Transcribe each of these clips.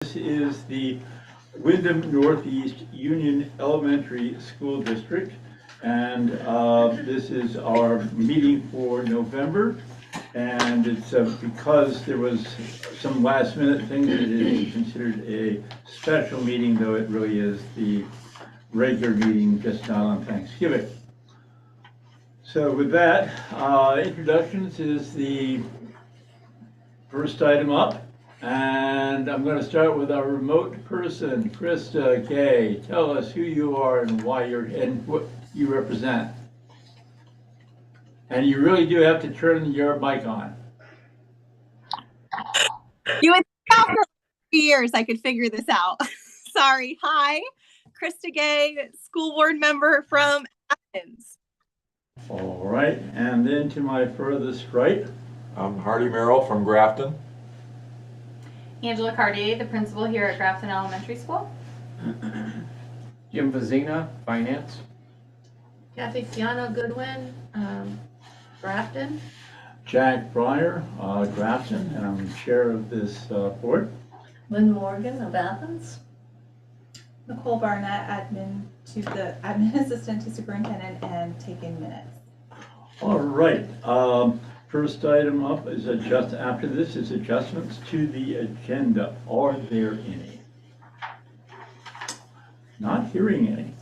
This is the Wyndham Northeast Union Elementary School District, and this is our meeting for November. And it's because there was some last minute things, it is considered a special meeting, though it really is the regular meeting, just not on Thanksgiving. So with that, introductions is the first item up. And I'm going to start with our remote person, Krista Kay. Tell us who you are and why you're and what you represent. And you really do have to turn your mic on. You would think after 3 years I could figure this out. Sorry. Hi, Krista Gay, school board member from Athens. All right, and then to my furthest right. I'm Hardy Merrill from Grafton. Angela Cartier, the principal here at Grafton Elementary School. Jim Vazina, Finance. Kathy Fiano Goodwin, Grafton. Jack Breyer, Grafton, and I'm chair of this board. Lynn Morgan of Athens. Nicole Barnett, admin assistant to superintendent and taking minutes. All right. First item up is after this is adjustments to the agenda. Are there any? Not hearing any.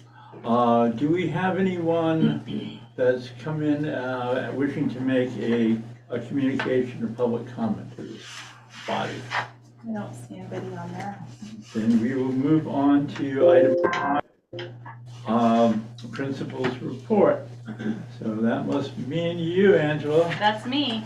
Do we have anyone that's come in wishing to make a communication or public comment to this body? I don't see anybody on there. Then we will move on to item 5, principal's report. So that must mean you, Angela. That's me.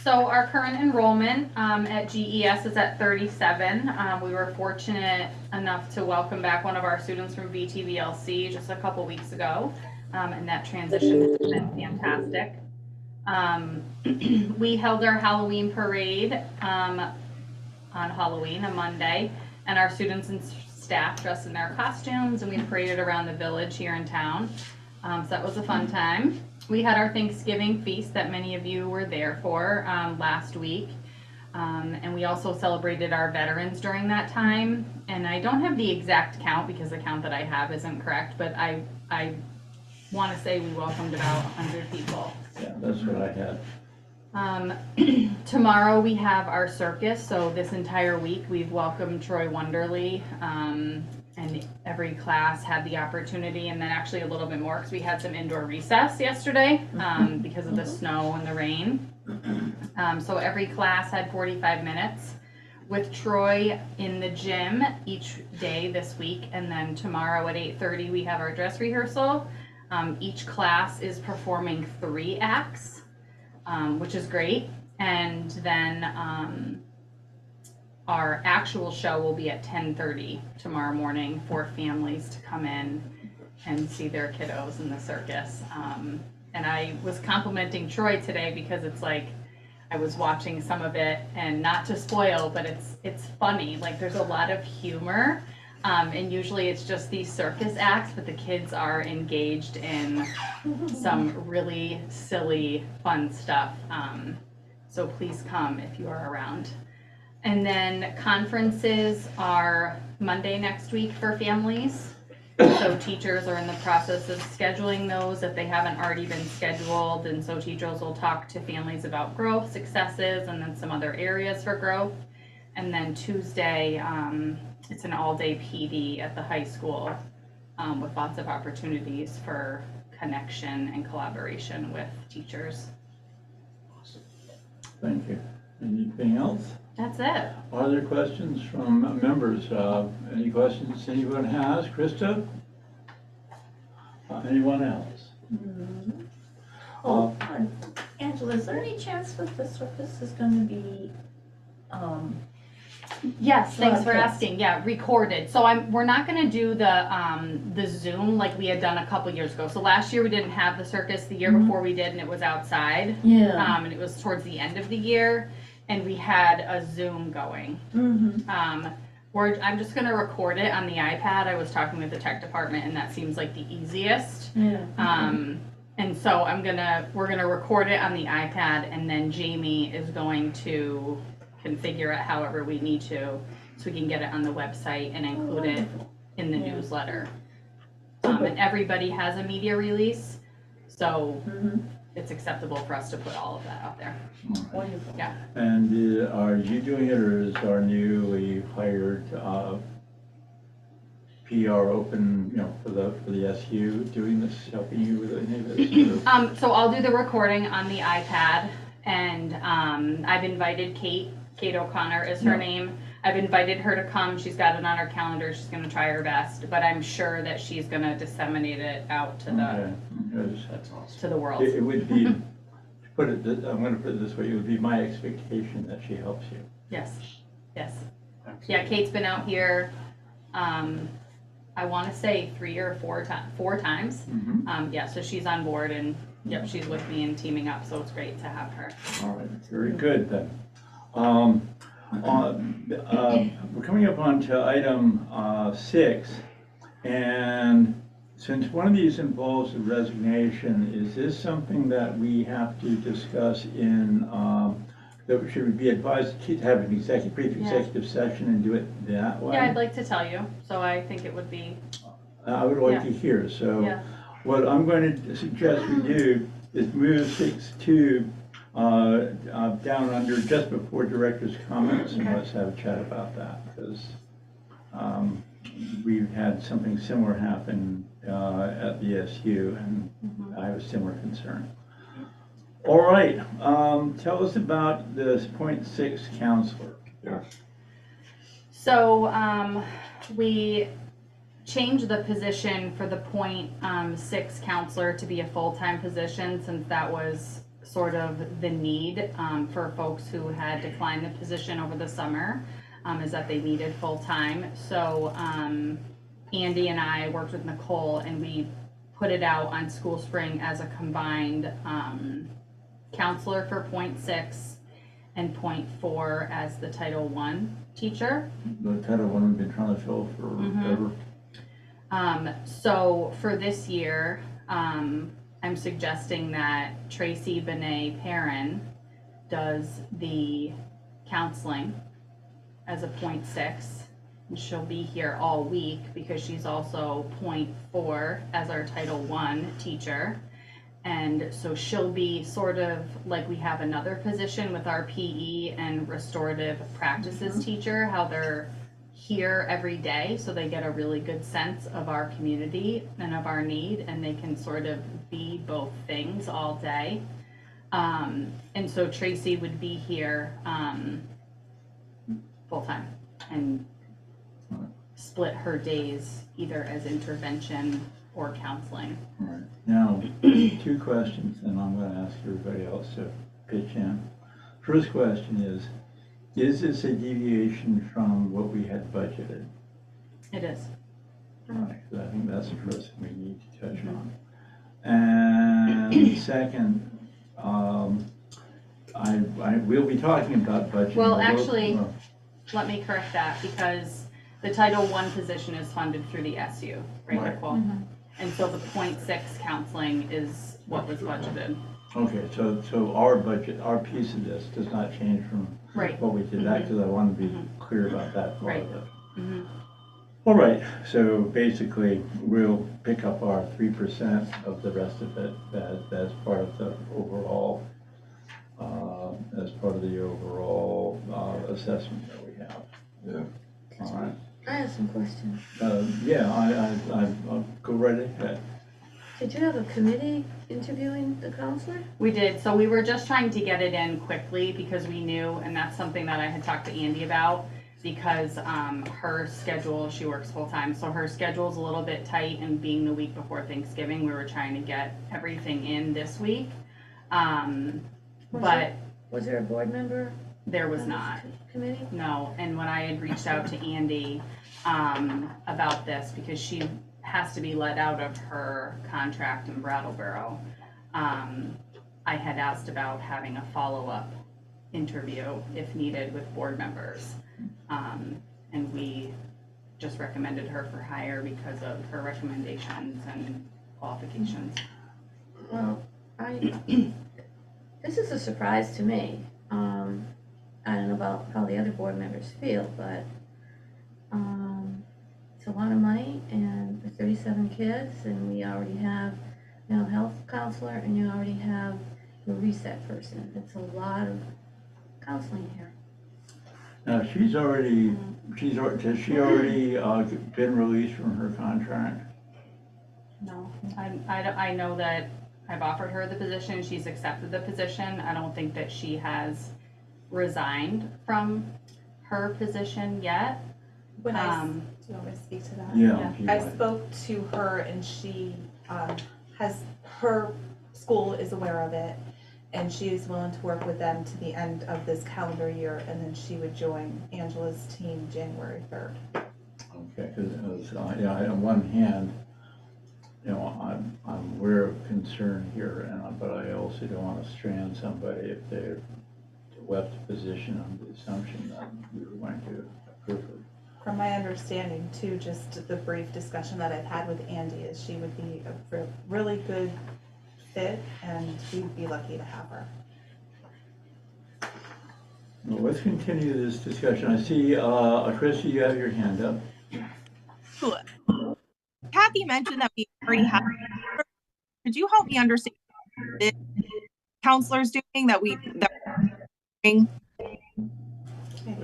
So our current enrollment at GES is at 37. We were fortunate enough to welcome back one of our students from VTVLC just a couple weeks ago, and that transition has been fantastic. We held our Halloween parade on Halloween, a Monday, and our students and staff dressed in their costumes, and we paraded around the village here in town. So that was a fun time. We had our Thanksgiving feast that many of you were there for last week. And we also celebrated our veterans during that time. And I don't have the exact count because the count that I have isn't correct, but I want to say we welcomed about 100 people. Yeah, that's what I had. Tomorrow we have our circus. So this entire week we've welcomed Troy Wonderly. And every class had the opportunity, and then actually a little bit more because we had some indoor recess yesterday because of the snow and the rain. So every class had 45 minutes with Troy in the gym each day this week, and then tomorrow at 8:30 we have our dress rehearsal. Each class is performing 3 acts, which is great, and then our actual show will be at 10:30 tomorrow morning for families to come in and see their kiddos in the circus. And I was complimenting Troy today because it's like I was watching some of it, and not to spoil, but it's funny. Like there's a lot of humor, and usually it's just these circus acts, but the kids are engaged in some really silly, fun stuff. So please come if you are around. And then conferences are Monday next week for families. So teachers are in the process of scheduling those if they haven't already been scheduled. And so teachers will talk to families about growth, successes, and then some other areas for growth. And then Tuesday, it's an all-day PD at the high school with lots of opportunities for connection and collaboration with teachers. Thank you. Anything else? That's it. Are there questions from members? Any questions anyone has? Krista? Anyone else? Angela, is there any chance that the circus is going to be Yes, thanks for asking. Yeah, recorded. So we're not going to do the Zoom like we had done a couple years ago. So last year we didn't have the circus. The year before we did, and it was outside. Yeah. And it was towards the end of the year, and we had a Zoom going. I'm just going to record it on the iPad. I was talking with the tech department, and that seems like the easiest. Yeah. And so we're gonna record it on the iPad, and then Jamie is going to configure it however we need to, so we can get it on the website and include it in the newsletter. And everybody has a media release, so it's acceptable for us to put all of that out there. Wonderful. Yeah. And are you doing it, or is our newly hired PR open, for the SU doing this, helping you with any of this? or- So I'll do the recording on the iPad, and I've invited Kate O'Connor is her Yeah. name. I've invited her to come. She's got it on her calendar. She's gonna try her best, but I'm sure that she's gonna disseminate it out to Okay, because That's awesome. the world. it would be, I'm gonna put it this way, it would be my expectation that she helps you. Yes, yes. Yeah, Kate's been out here, I wanna say 3 or 4 times. Yeah, so she's on board, and yep, she's with me and teaming up, so it's great to have her. All right, very good then. We're coming up on to item 6, and since one of these involves a resignation, is this something that we have to discuss that should we be advised to have an brief executive session and do it that way? Yeah, I'd like to tell you, so I think it would be, I would like to hear, so yeah. what I'm going to suggest we do is move 6.2 down under just before director's comments, and let's have a chat about that, because we've had something similar happen at the SU, and I have a similar concern. All right, tell us about this .6 counselor. So we changed the position for the .6 counselor to be a full-time position, since that was sort of the need for folks who had declined the position over the summer, is that they needed full-time. So Andy and I worked with Nicole, and we put it out on School Spring as a combined counselor for .6 and .4 as the Title I teacher. The Title I we've been trying to fill forever. So for this year, I'm suggesting that Tracy Benet Perrin does the counseling as a .6. And she'll be here all week because she's also .4 as our Title I teacher. And so she'll be sort of like we have another position with our PE and restorative practices teacher, how they're here every day, so they get a really good sense of our community and of our need, and they can sort of be both things all day. And so Tracy would be here full-time and split her days either as intervention or counseling. All right. Now, 2 questions, and I'm going to ask everybody else to pitch in. First question is this a deviation from what we had budgeted? It is. All right, so I think that's the first thing we need to touch on. And second, I will be talking about budget. Well, actually, let me correct that, because the Title I position is funded through the SU, right, Right. Nicole? And so the .6 counseling is what was budgeted. Okay, so our budget, our piece of this does not change from Right. what we did, that, because I want to be clear about that part of it. Mhm. All right, so basically, we'll pick up our 3% of the rest of it as part of the overall, assessment that we have. Yeah. All right. I have some questions. Yeah, I'll go right ahead. Did you have a committee interviewing the counselor? We did, so we were just trying to get it in quickly because we knew, and that's something that I had talked to Andy about, because her schedule, she works full-time, so her schedule's a little bit tight, and being the week before Thanksgiving, we were trying to get everything in this week. But Was there a board member? there was on this not. Committee? No, and when I had reached out to Andy about this, because she has to be let out of her contract in Brattleboro, I had asked about having a follow-up interview if needed with board members. And we just recommended her for hire because of her recommendations and qualifications. Well, this is a surprise to me. I don't know about how the other board members feel, but It's a lot of money and for 37 kids, and we already have mental health counselor and you already have your reset person. It's a lot of counseling here. Now, has she already been released from her contract? No, I know that I've offered her the position, she's accepted the position. I don't think that she has resigned from her position yet. When do you want me to speak to that? Yeah. if you I would. spoke to her and she her school is aware of it and she is willing to work with them to the end of this calendar year and then she would join Angela's team January 3rd. Okay, because, yeah, on one hand, you know, I'm aware of concern here, but I also don't want to strand somebody if they're left the position on the assumption that we were going to approve it. From my understanding too, just the brief discussion that I've had with Andy is she would be a really good fit and we'd be lucky to have her. Well, let's continue this discussion. I see, Christy, you have your hand up. Kathy mentioned that we already have. Could you help me understand what the counselor's doing that we're doing?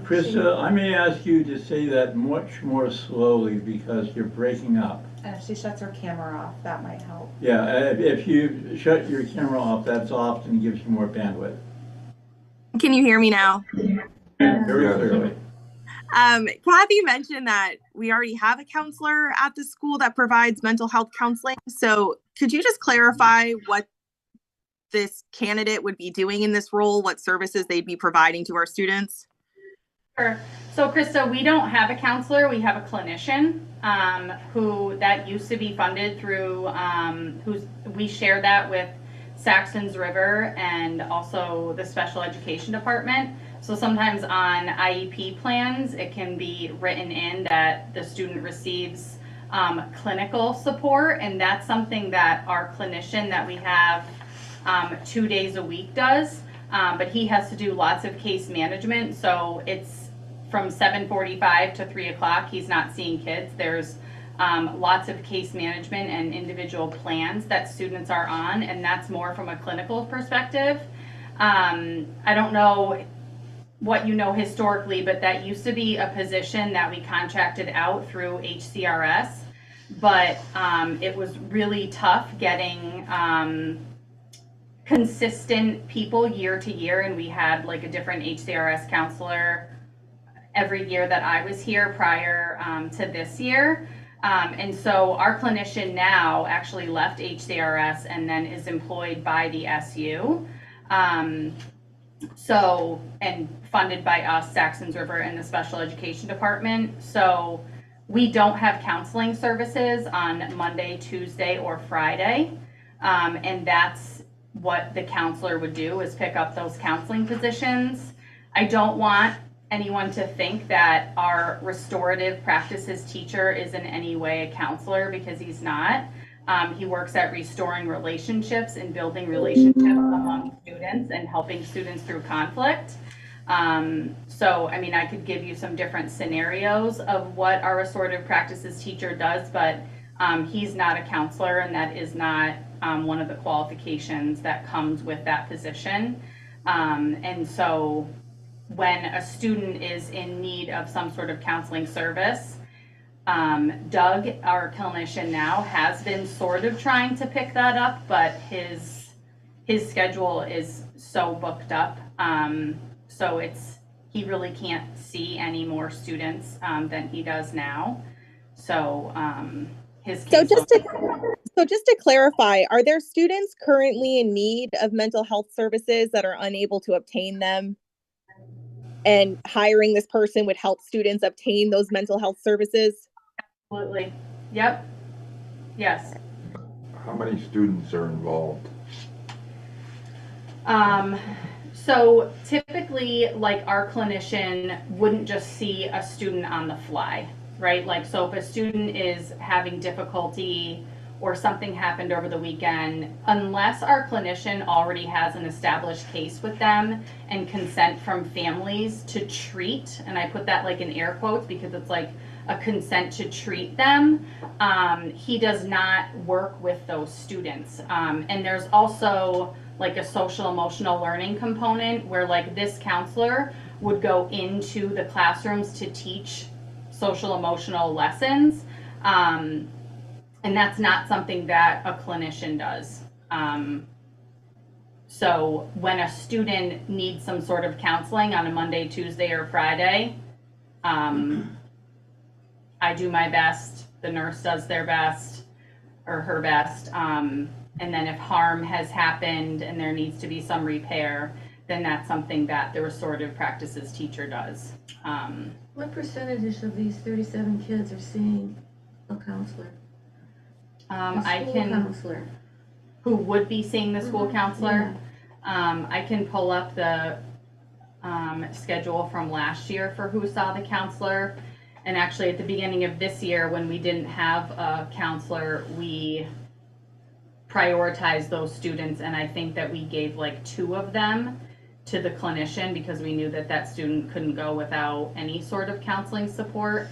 Krista, I may ask you to say that much more slowly because you're breaking up. And if she shuts her camera off, that might help. Yeah, if you shut your camera off, that's often gives you more bandwidth. Can you hear me now? Very Yes. clearly. Kathy mentioned that we already have a counselor at the school that provides mental health counseling. So could you just clarify what this candidate would be doing in this role, what services they'd be providing to our students? Sure. So Krista, we don't have a counselor, we have a clinician who that used to be funded through, we share that with Saxon's River and also the special education department. So sometimes on IEP plans, it can be written in that the student receives clinical support, and that's something that our clinician that we have 2 days a week does. But he has to do lots of case management, so it's from 7:45 to 3 o'clock. He's not seeing kids. There's lots of case management and individual plans that students are on, and that's more from a clinical perspective. I don't know what you know historically, but that used to be a position that we contracted out through HCRS, but it was really tough getting consistent people year to year, and we had like a different HCRS counselor every year that I was here prior to this year. And so our clinician now actually left HCRS and then is employed by the SU. And funded by us, Saxon's River, and the special education department. So we don't have counseling services on Monday, Tuesday, or Friday. And that's what the counselor would do, is pick up those counseling positions. I don't want anyone to think that our restorative practices teacher is in any way a counselor, because he's not. He works at restoring relationships and building relationships among students and helping students through conflict. So, I mean, I could give you some different scenarios of what our restorative practices teacher does, but he's not a counselor, and that is not one of the qualifications that comes with that position. And so when a student is in need of some sort of counseling service, Doug, our clinician now, has been sort of trying to pick that up, but his schedule is so booked up. So he really can't see any more students than he does now. So So just to clarify, are there students currently in need of mental health services that are unable to obtain them? And hiring this person would help students obtain those mental health services? Absolutely. Yep. Yes. How many students are involved? So typically, like, our clinician wouldn't just see a student on the fly, right? Like, so if a student is having difficulty or something happened over the weekend, unless our clinician already has an established case with them and consent from families to treat, and I put that like in air quotes because it's like a consent to treat them, he does not work with those students. And there's also like a social emotional learning component where like this counselor would go into the classrooms to teach social emotional lessons. And that's not something that a clinician does. So when a student needs some sort of counseling on a Monday, Tuesday, or Friday, I do my best, the nurse does their best or her best. And then if harm has happened and there needs to be some repair, then that's something that the restorative practices teacher does. What percentage of these 37 kids are seeing a counselor? A I school can, counselor? who would be seeing the school counselor? I can pull up the schedule from last year for who saw the counselor. And actually at the beginning of this year, when we didn't have a counselor, we prioritized those students, and I think that we gave like 2 of them to the clinician because we knew that that student couldn't go without any sort of counseling support.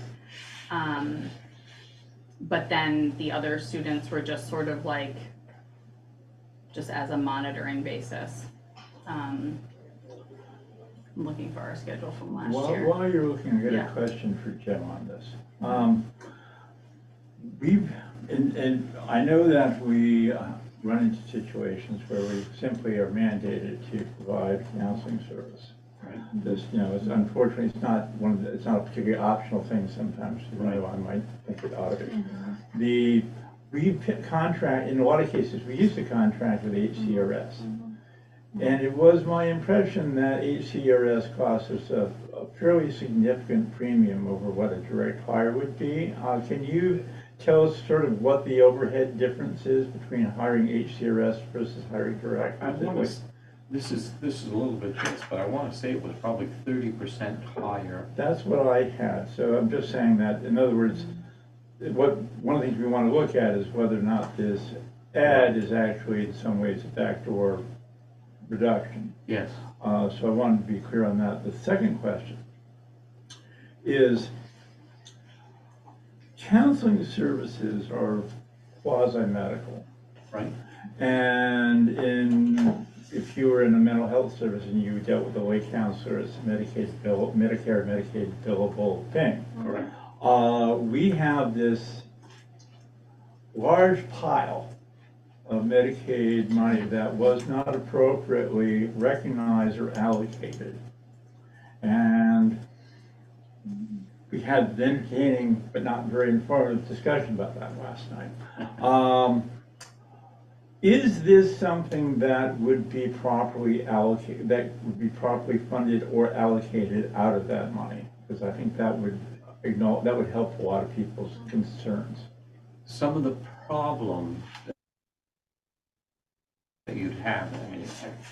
But then the other students were just sort of like, just as a monitoring basis. I'm looking for our schedule from last year. While you're looking, I got Yeah. a question for Jim on this. And I know that we run into situations where we simply are mandated to provide counseling service. Right. This, it's unfortunately, it's not it's not a particularly optional thing sometimes, even though I might think it ought to be. We contract, in a lot of cases, we used to contract with HCRS. And it was my impression that HCRS costs us a fairly significant premium over what a direct hire would be. Can you tell us sort of what the overhead difference is between hiring HCRS versus hiring direct? This is a little bit this, but I want to say it was probably 30% higher. That's what I had. So I'm just saying that, in other words, one of the things we want to look at is whether or not this ad is actually in some ways a backdoor reduction. Yes. So I wanted to be clear on that. The second question is, counseling services are quasi-medical. Right. And if you were in a mental health service and you dealt with a lay counselor, it's a Medicare, Medicaid billable thing. Correct. We have this large pile of Medicaid money that was not appropriately recognized or allocated. And we had the entertaining but not very informative discussion about that last night. Is this something that would be properly allocated, that would be properly funded or allocated out of that money? Because I think that would help a lot of people's concerns. Some of the problems that you'd have, I mean,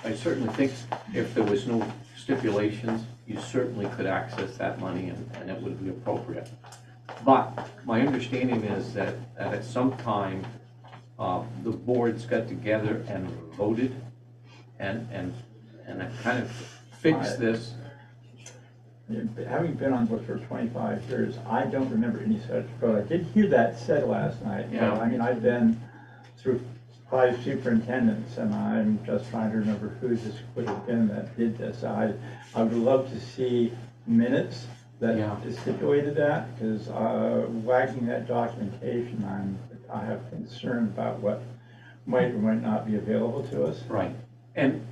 I certainly think if there was no stipulations, you certainly could access that money and it would be appropriate. But my understanding is that at some time, the boards got together and voted and kind of fixed this. Having been on board for 25 years, I don't remember any such vote. I did hear that said last night. Yeah. I mean, I've been through 5 superintendents, and I'm just trying to remember who this would have been that did this. I would love to see minutes that stipulated that, because lacking that documentation, I have concern about what might or might not be available to us. Right. And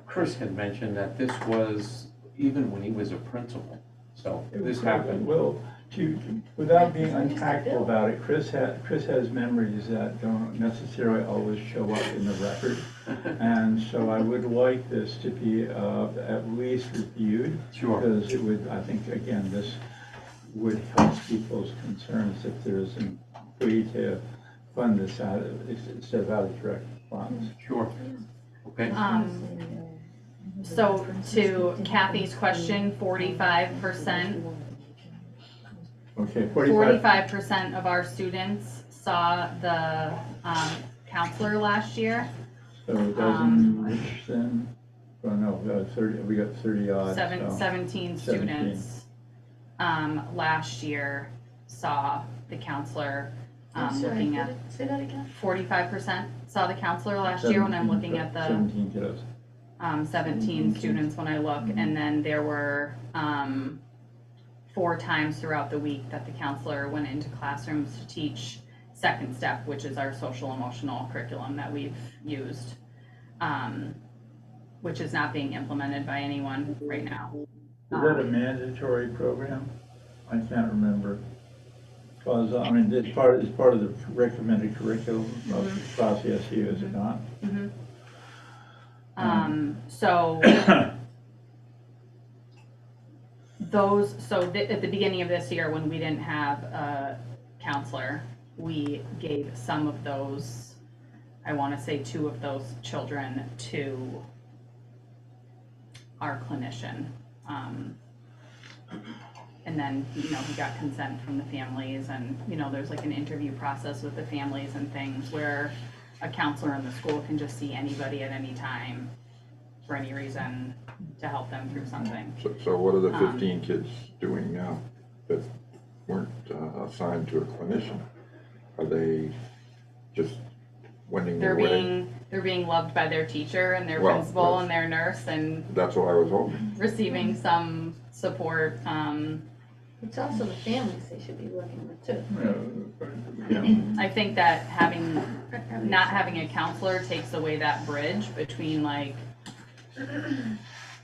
Chris had mentioned that this was even when he was a principal. So this happened. Well, without being untactful about it, Chris has memories that don't necessarily always show up in the record. And so I would like this to be at least reviewed. Sure. Because it would, I think, again, this would help people's concerns if there's an way to fund this out instead of out of direct funds. Sure. Okay. So to Kathy's question, 45%. Okay, 45% of our students saw the counselor last year. So a dozen each then? Oh no, we got 30 odd. 17 17. students. last year saw the counselor, I'm sorry, looking at say that again? 45% saw the counselor last year when I'm looking at the 17 kiddos. 17 students when I look, and then there were 4 times throughout the week that the counselor went into classrooms to teach Second Step, which is our social emotional curriculum that we've used, which is not being implemented by anyone right now. Is that a mandatory program? I can't remember. Because, I mean, it's part of the recommended curriculum of Class ESU, is it not? So at the beginning of this year, when we didn't have a counselor, we gave some of those, I want to say 2 of those children to our clinician. And then, he got consent from the families, and, there's like an interview process with the families and things where a counselor in the school can just see anybody at any time for any reason to help them through something. So what are the 15 kids doing now that weren't assigned to a clinician? Are they just wending their way? They're being loved by their teacher and their principal and their nurse, and that's what I was hoping. receiving some support. It's also the families they should be working with too. I think that not having a counselor takes away that bridge between, like, a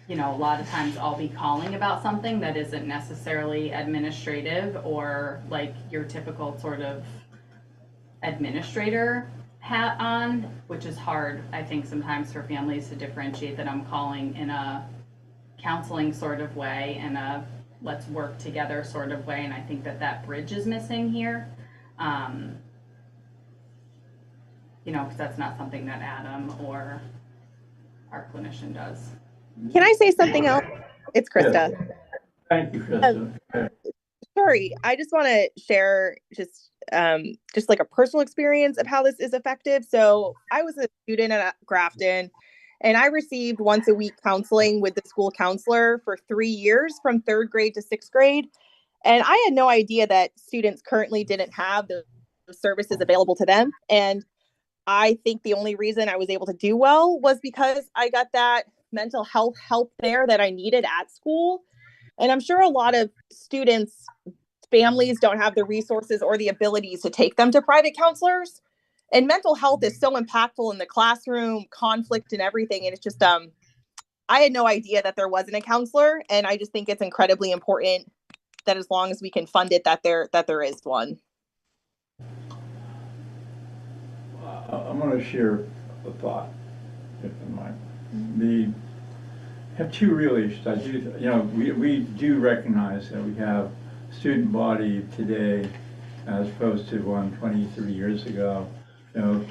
lot of times I'll be calling about something that isn't necessarily administrative or like your typical sort of administrator hat on, which is hard, I think, sometimes for families to differentiate that I'm calling in a counseling sort of way and a let's work together sort of way, and I think that bridge is missing here. Because that's not something that Adam or our clinician does. Can I say something else? It's Krista. Yes. Thank you, Krista. Sorry, I just want to share just like a personal experience of how this is effective. So I was a student at Grafton, and I received once a week counseling with the school counselor for 3 years from 3rd grade to 6th grade. And I had no idea that students currently didn't have those services available to them. And I think the only reason I was able to do well was because I got that mental health help there that I needed at school. And I'm sure a lot of students' families don't have the resources or the abilities to take them to private counselors. And mental health is so impactful in the classroom, conflict and everything. And it's just, I had no idea that there wasn't a counselor. And I just think it's incredibly important that as long as we can fund it, that there is one. I'm going to share a thought, if you mind. Have 2 real issues. I do, we do recognize that we have student body today as opposed to one 23 years ago. The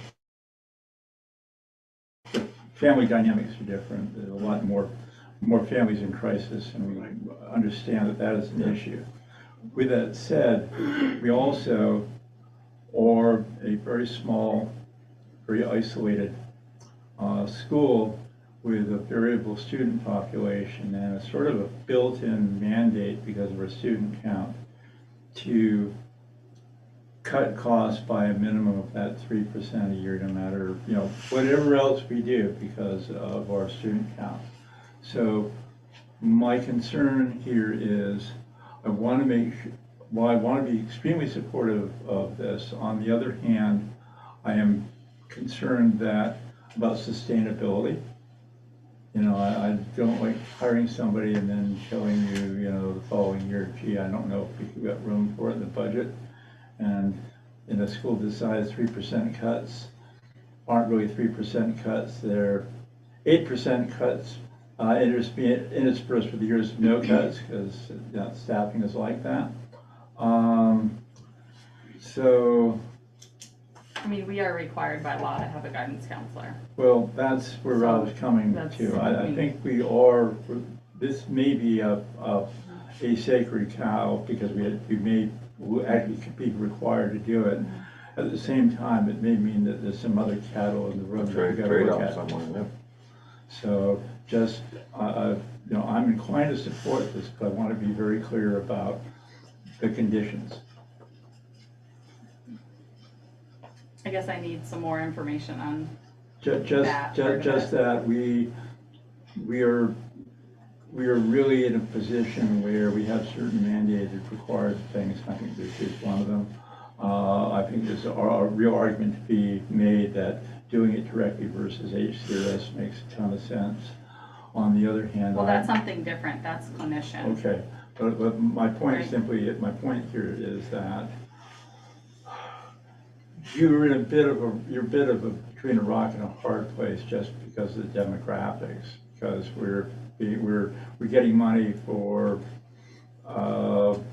family dynamics are different. There's a lot more families in crisis, and we understand that is an issue. With that said, we also are a very small, very isolated school with a variable student population and a sort of a built-in mandate because of our student count to cut costs by a minimum of that 3% a year, no matter, whatever else we do because of our student count. So my concern here is I want to be extremely supportive of this. On the other hand, I am concerned about sustainability. I don't like hiring somebody and then telling you, the following year, gee, I don't know if we've got room for it in the budget. And in a school that size, 3% cuts aren't really 3% cuts. They're 8% cuts interspersed with years of no cuts because staffing is like that. So. I mean, we are required by law to have a guidance counselor. Well, that's where I was coming to. I think we are. This may be a sacred cow because we may actually be required to do it. At the same time, it may mean that there's some other cattle in the room that we got to look at. Somewhere, yeah. So just I'm inclined to support this, but I want to be very clear about the conditions. I guess I need some more information on, Just That part of it. that we are really in a position where we have certain mandated required things. I think this is one of them. I think there's a real argument to be made that doing it directly versus HCRS makes a ton of sense. On the other hand, well, that's something different, that's clinician. okay, but my point Right. simply, my point here is that you're in a bit of a between a rock and a hard place just because of the demographics, because we're getting money for,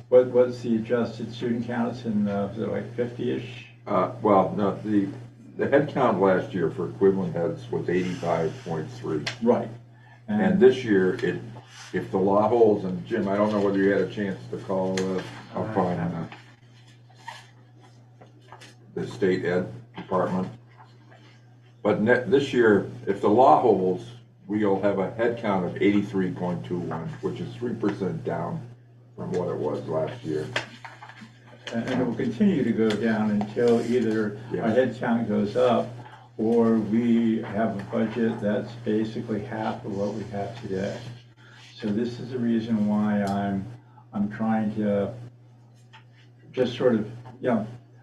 what's the adjusted student count? It's in, is it like 50-ish? Well, no, the head count last year for equivalent heads was 85.3. Right. And this year, if the law holds, and Jim, I don't know whether you had a chance to call up on the state ed department, but this year, if the law holds, we'll have a head count of 83.21, which is 3% down from what it was last year. And it will continue to go down until either our head count goes up or we have a budget that's basically half of what we have today. So this is the reason why I'm trying to just sort of,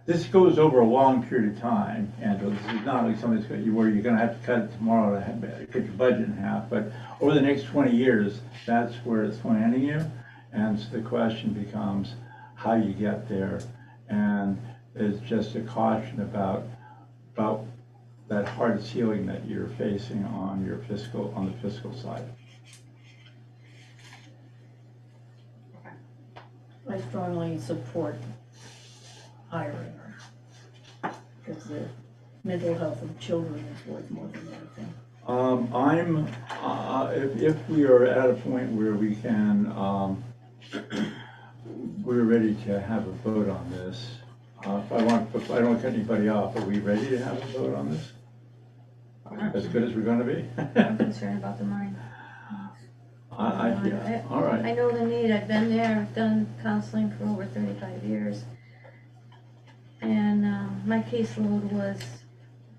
this goes over a long period of time, and this is not like something where you're going to have to cut it tomorrow to cut your budget in half, but over the next 20 years, that's where it's landing you. And so the question becomes how you get there, and it's just a caution about that hard ceiling that you're facing on the fiscal side. I strongly support hiring her, because the mental health of children is worth more than anything. If we are at a point where we can, we're ready to have a vote on this. I don't want to cut anybody off. Are we ready to have a vote on this? As good as we're going to be? I'm concerned about the money. Yeah, all right. I know the need, I've been there, I've done counseling for over 35 years. And my caseload was,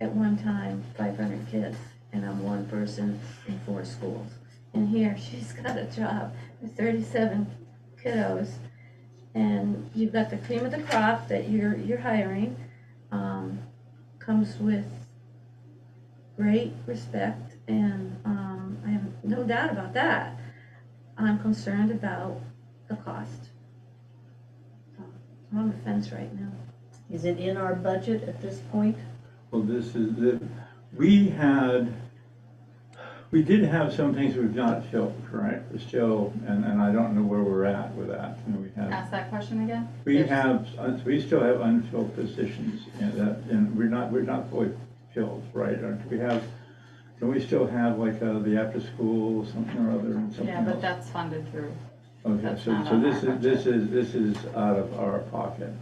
at one time, 500 kids, and I'm one person in 4 schools. And here, she's got a job with 37 kiddos, and you've got the cream of the crop that you're hiring, comes with great respect, and I have no doubt about that. I'm concerned about the cost. So, I'm on the fence right now. Is it in our budget at this point? Well, this is we did have some things we've not filled, correct? We're still, and I don't know where we're at with that. Ask that question again? We still have unfilled positions, and we're not fully filled, right? Don't we still have like the after school something or other and something Yeah, but else? that's funded through, Okay, that's so not so on this our is out of our pocket.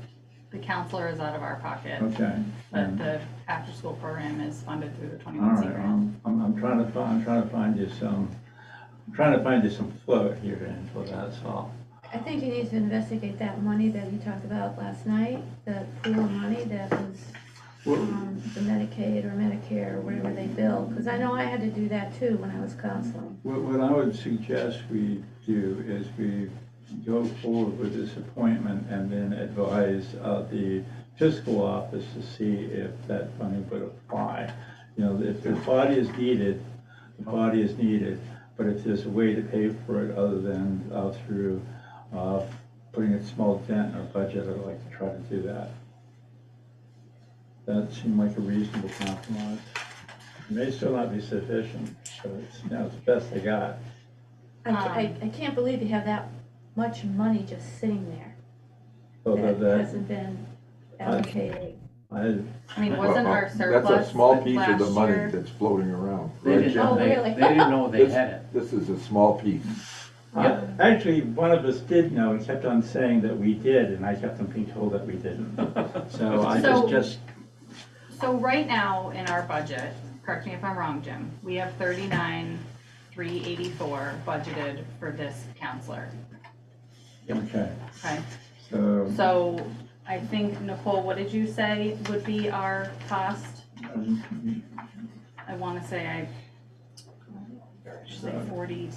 the counselor is out of our pocket, Okay. but the after-school program is funded through the All 21C right, grant. I'm trying to find you some float here, Angela, that's all. I think you need to investigate that money that you talked about last night, the pool of money that was the Medicaid or Medicare or whatever they bill, because I know I had to do that too when I was counseling. What I would suggest we do is we go forward with this appointment and then advise the fiscal office to see if that funding would apply. If the body is needed, the body is needed, but if there's a way to pay for it other than through putting a small dent in our budget, I'd like to try to do that. That seemed like a reasonable compromise. It may still not be sufficient, but it's the best they got. I can't believe you have that much money just sitting there So that hasn't been allocated. I mean, wasn't our surplus That's a small piece of the last money year? that's floating around. They Right, didn't Jim? know, they really? didn't know they had it. This is a small piece. Actually, one of us did know and kept on saying that we did, and I kept on being told that we didn't. So I just So right now in our budget, correct me if I'm wrong, Jim, we have 384 budgeted for this counselor. Okay, Okay, so. so I think, Nicole, what did you say would be our cost? I wanna say I should say 40,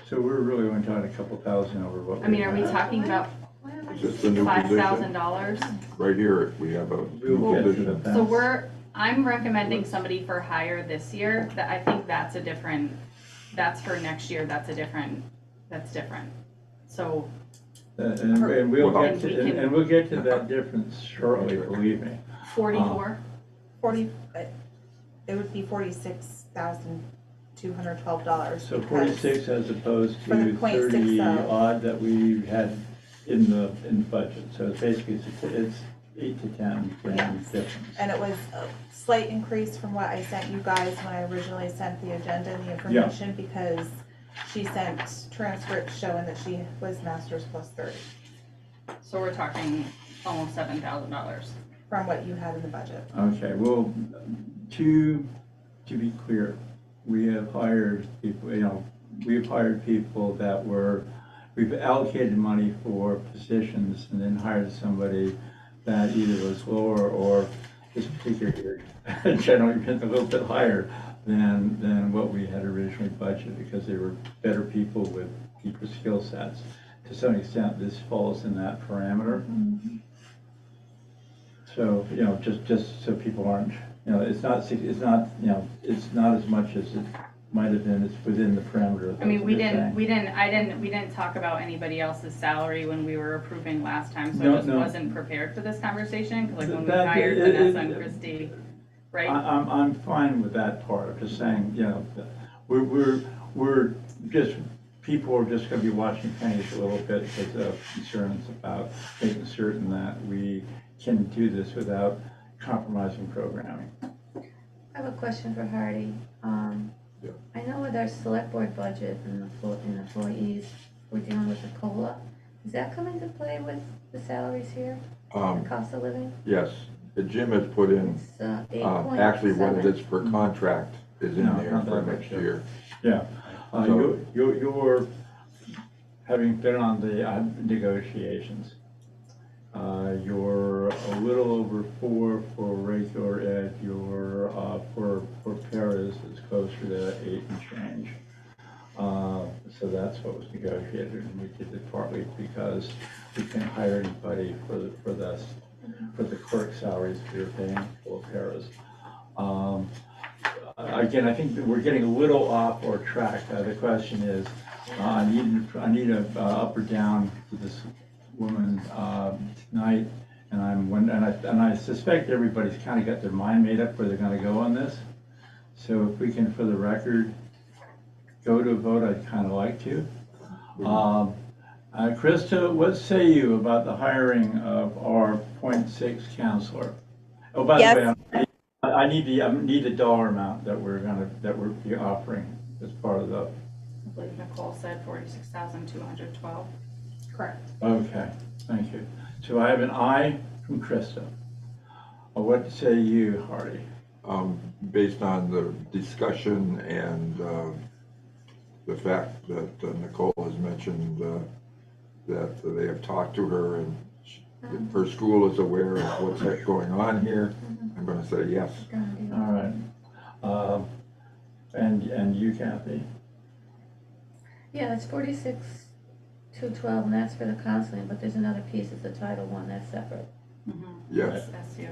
So we're really only talking a couple thousand over what. I mean, are we have. talking about Just a new position. $5,000? Right here, we have a new We'll get to position. that. So I'm recommending somebody for hire this year, that I think that's a different, that's for next year, that's different. So, And we'll Well, get to, we can- and we'll get to that difference shortly, believe me. 44, 40, it would be $46,212. So 46 as opposed For the to 0.60. 30 odd that we had in the budget. So basically it's 8 to 10 grand Yes. difference. And it was a slight increase from what I sent you guys when I originally sent the agenda and the information, because she sent transcripts showing that she was master's plus 30 so we're talking almost $7,000. from what you had in the budget. Okay, well, to be clear, we have hired people, we've hired people that we've allocated money for positions and then hired somebody that either was lower or this particular year generally been a little bit higher than what we had originally budgeted, because they were better people with deeper skill sets. To some extent, this falls in that parameter. So, just so people aren't, it's not, as much as it might have been, it's within the parameter. I mean, we That's what didn't talk about anybody else's salary when we were approving last time, so No, I just no. wasn't prepared for this conversation, because like when we That- hired it- Vanessa it- and Christie, right? I'm fine with that part. I'm just saying, we're just, people are just gonna be watching pennies a little bit because of concerns about making certain that we can do this without compromising programming. I have a question for Hardy. Yeah. I know with our select board budget and employees, we're dealing with the COLA. Does that come into play with the salaries here, the cost of living? Yes, the Jim has put in, It's 8.7. actually what it is per contract is in No, there not for that next much, year. Yeah, So- you're, having been on the negotiations, you're a little over 4 for regular ed, you're, for paras, it's closer to 8 and change. So that's what was negotiated, and we did it partly because we couldn't hire anybody for the clerk salaries we were paying for paras. Again, I think that we're getting a little off our track. The question is, I need a up or down for this woman tonight, and I suspect everybody's kind of got their mind made up where they're going to go on this. So if we can, for the record, go to a vote, I'd kind of like to. Krista, what say you about the hiring of our .6 counselor? Oh, by Yes. the way, I need the dollar amount that we're be offering as part of the. I believe Nicole said 46,212. Correct. Okay, thank you. So I have an aye from Krista. What say you, Hardy? Based on the discussion and the fact that Nicole has mentioned that they have talked to her and her school is aware of what's going on here, I'm going to say yes. All right. And you, Kathy? Yeah, it's 46,212, and that's for the counseling, but there's another piece, it's a Title I, that's separate. Yes. SU.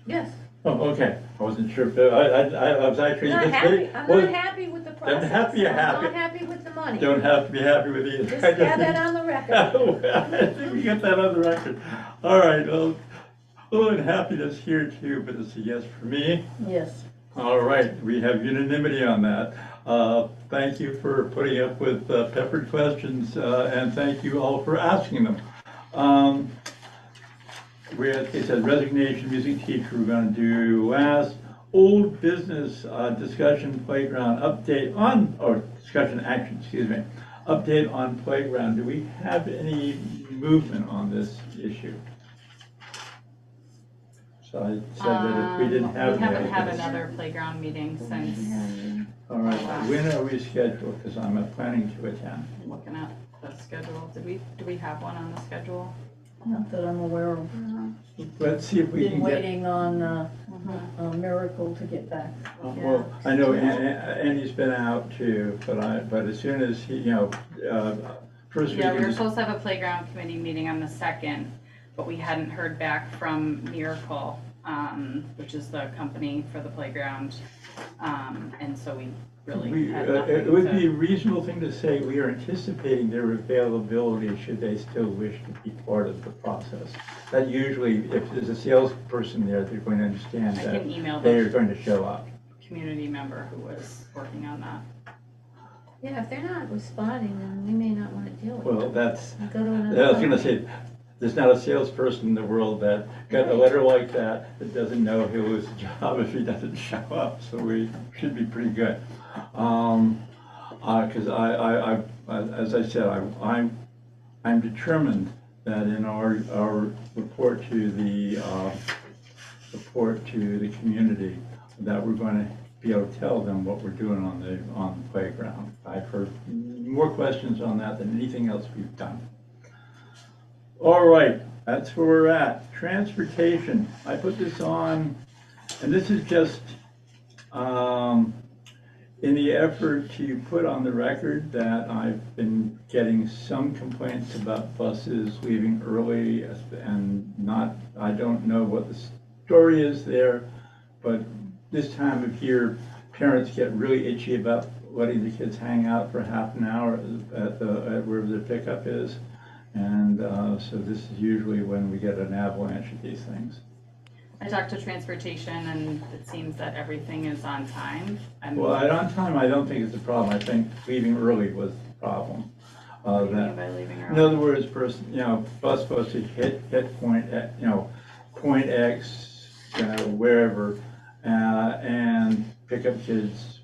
Yes. Oh, okay. I wasn't sure if, I was actually. I'm not happy with the process. happy, I'm happy. not happy with the money. Don't have to be happy with either. Just have that on the record. I think we got that on the record. All right, well, a little unhappiness here too, but it's a yes for me. Yes. All right, we have unanimity on that. Thank you for putting up with peppered questions, and thank you all for asking them. It says resignation, music teacher, we're going to do last. Old business discussion playground update on, or discussion action, excuse me, update on playground. Do we have any movement on this issue? So I said that if we didn't have. We haven't any, I had could- another playground meeting since, All right, when are we scheduled? Because I'm planning to attend. I'm looking at the schedule. Do we have one on the schedule? Not that I'm aware of. Let's see if we Been can get. waiting on Mm-hmm. a miracle to get back. Well, I know Andy's been out too, but as soon as he, first Yeah, we were week. supposed to have a playground committee meeting on the 2nd, but we hadn't heard back from Miracle, which is the company for the playground. And so we really had nothing It would be a to. reasonable thing to say we are anticipating their availability should they still wish to be part of the process. That usually, if there's a salesperson there, they're going to understand I that can email they are the going to show up. community member who was working on that. Yeah, if they're not responding, then we may not wanna deal with it. Well, that's, Go to I another. was gonna say, there's not a salesperson in the world that got a letter like that doesn't know he'll lose a job if he doesn't show up, so we should be pretty good. Cause I, as I said, I'm determined that in our report to the community, that we're gonna be able to tell them what we're doing on the playground. I've heard more questions on that than anything else we've done. All right, that's where we're at. Transportation, I put this on, and this is just in the effort to put on the record that I've been getting some complaints about buses leaving early and not, I don't know what the story is there, but this time of year, parents get really itchy about letting the kids hang out for half an hour at wherever their pickup is. And so this is usually when we get an avalanche of these things. I talked to transportation and it seems that everything is on time. Well, on time, I don't think it's a problem. I think leaving early was the problem. What do you mean by leaving In early? other words, bus supposed to hit point at, point X, wherever, and pick up kids,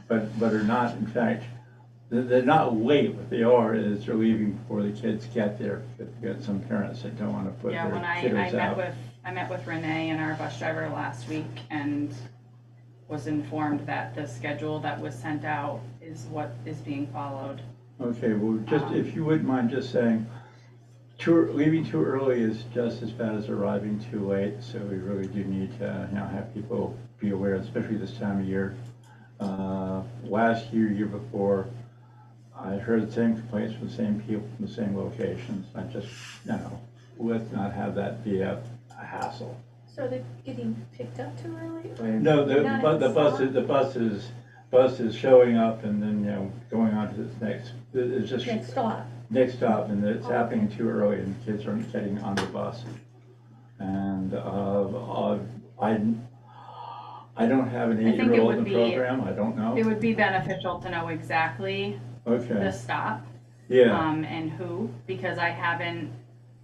but are not, in fact, they're not late. What they are is they're leaving before the kids get there. We've got some parents that don't want to put Yeah, their when I kiddos met out. with Renee and our bus driver last week and was informed that the schedule that was sent out is what is being followed. Okay, well, just, if you wouldn't mind just saying, leaving too early is just as bad as arriving too late, so we really do need to, have people be aware, especially this time of year. Last year before, I heard the same complaints from the same people from the same locations. I just, let's not have that be a hassle. So they're getting picked up too early, or? No, not at the bus is showing up and then, going on to this it's just. Next stop. Next stop, and it's Oh, happening too early and kids aren't getting on the bus. And, I don't have an I think it 8-year-old would in the be- program, I don't know. It would be beneficial to know exactly the Okay, stop, yeah, and who, because I haven't,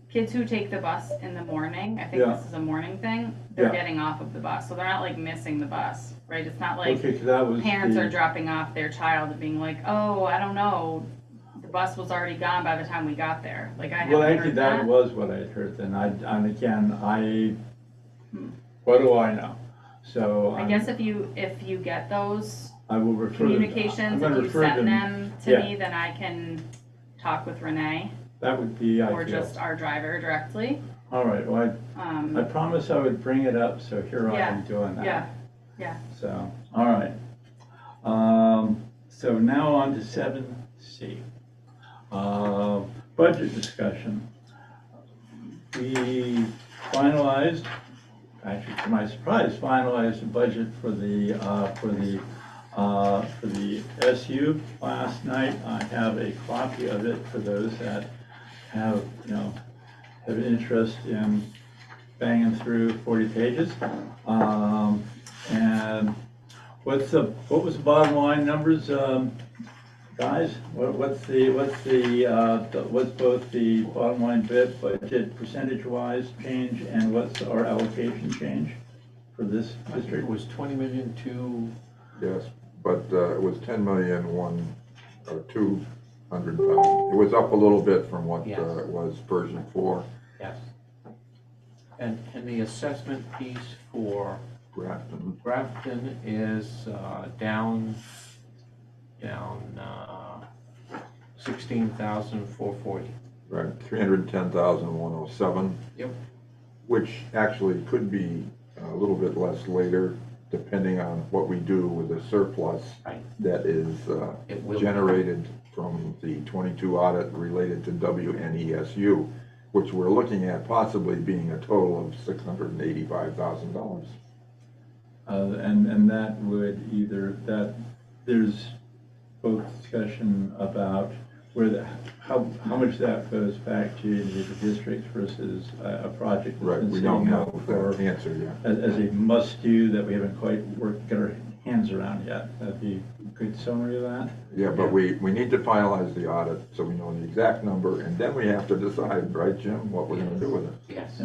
kids who take the bus in the morning, I think Yeah. this is a morning thing, they're Yeah. getting off of the bus, so they're not like missing the bus, right? It's not like okay, 'cause that was parents are the, dropping off their child and being like, oh, I don't know, the bus was already gone by the time we got there. Like, I haven't well, actually, heard that that. was what I heard, and again, what do I know? So. I guess if you get those I will refer them. I'm communications, gonna if you refer send them to yeah. me, then I can talk with Renee That would be or ideal. just our driver directly. All right, well, I promised I would bring it up, so here I am doing that. Yeah. So, all right. So now on to 7C. Budget discussion. We finalized, actually to my surprise, finalized the budget for the SU last night. I have a copy of it for those that have, have an interest in banging through 40 pages. And what was the bottom line numbers, guys? What's both the bottom line budget percentage-wise change and what's our allocation change for this I think it district? was 20 million to, Yes, but it was 10,200,000. It was up a little bit from what Yes. it was version 4. yes. And the assessment piece for Grafton is down 16,440. Right, 310,107. Yep. Which actually could be a little bit less later, depending on what we do with the surplus Right. that is It will generated from the 22 audit related to WNESU, which we're looking at possibly being a total of $685,000. And that would there's both discussion about how much that goes back to the district versus a project that's Right, been we don't sitting out know for, the answer yet. as a must-do that we haven't quite got our hands around yet. That'd be a good summary of that. Yeah, but we need to finalize the audit so we know the exact number, and then we have to decide, right, Jim, what we're gonna do with it. Yes.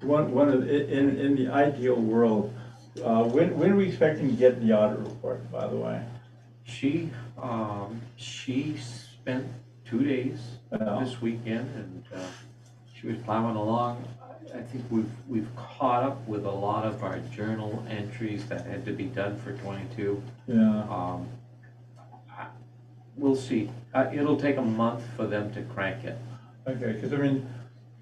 One of, in the ideal world, when are we expecting to get the audit report, by the way? She spent 2 days this weekend, and she was plowing along. I think we've caught up with a lot of our journal entries that had to be done for 22. Yeah. We'll see. It'll take a month for them to crank it. Okay, because I mean,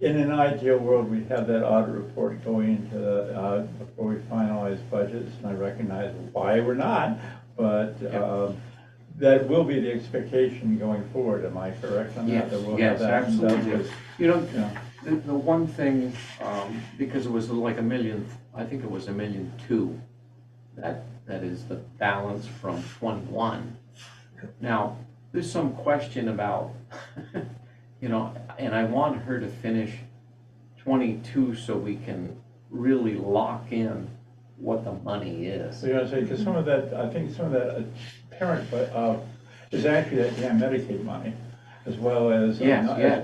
in an ideal world, we'd have that audit report going into, before we finalize budgets, and I recognize why we're not, but that will be the expectation going forward, am I correct on that? Yes, That we'll have yes, that done absolutely. with- You know, Yeah. the one thing, because it was like $1 million, I think it was $1.2 million, that is the balance from 21. Now, there's some question about, you know, and I want her to finish 22 so we can really lock in what the money is. So you're gonna say, because some of that, I think some of that parent, is actually that Medicaid money, as well as, Yes, yeah. as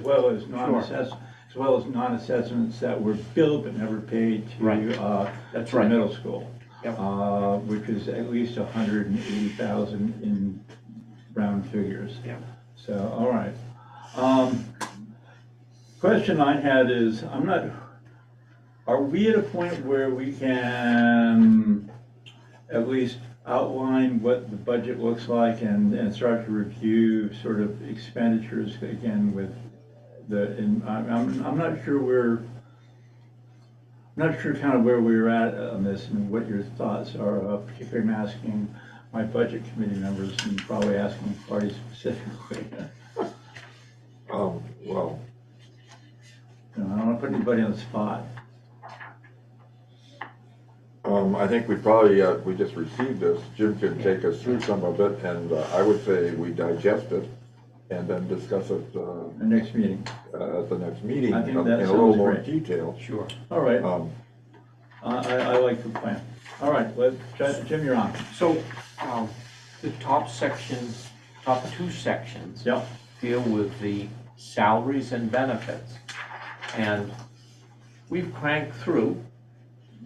well as non-assessments that were billed but never paid to, Right. That's to right. middle school. Yep. Which is at least 180,000 in round figures. Yeah. So, all right. Question I had is, are we at a point where we can at least outline what the budget looks like and start to review sort of expenditures again with I'm not sure kind of where we're at on this and what your thoughts are, particularly I'm asking my budget committee members and probably asking Marty specifically. Well, You know, I don't want to put anybody on the spot. I think we probably, we just received this. Jim could take us through some of it, and I would say we digest it and then discuss it The next meeting. at the next meeting I in think a that little sounds more great. detail. Sure. All right, Um, I like the plan. All right, Jim, you're on. So, the top two sections Yep. deal with the salaries and benefits. And we've cranked through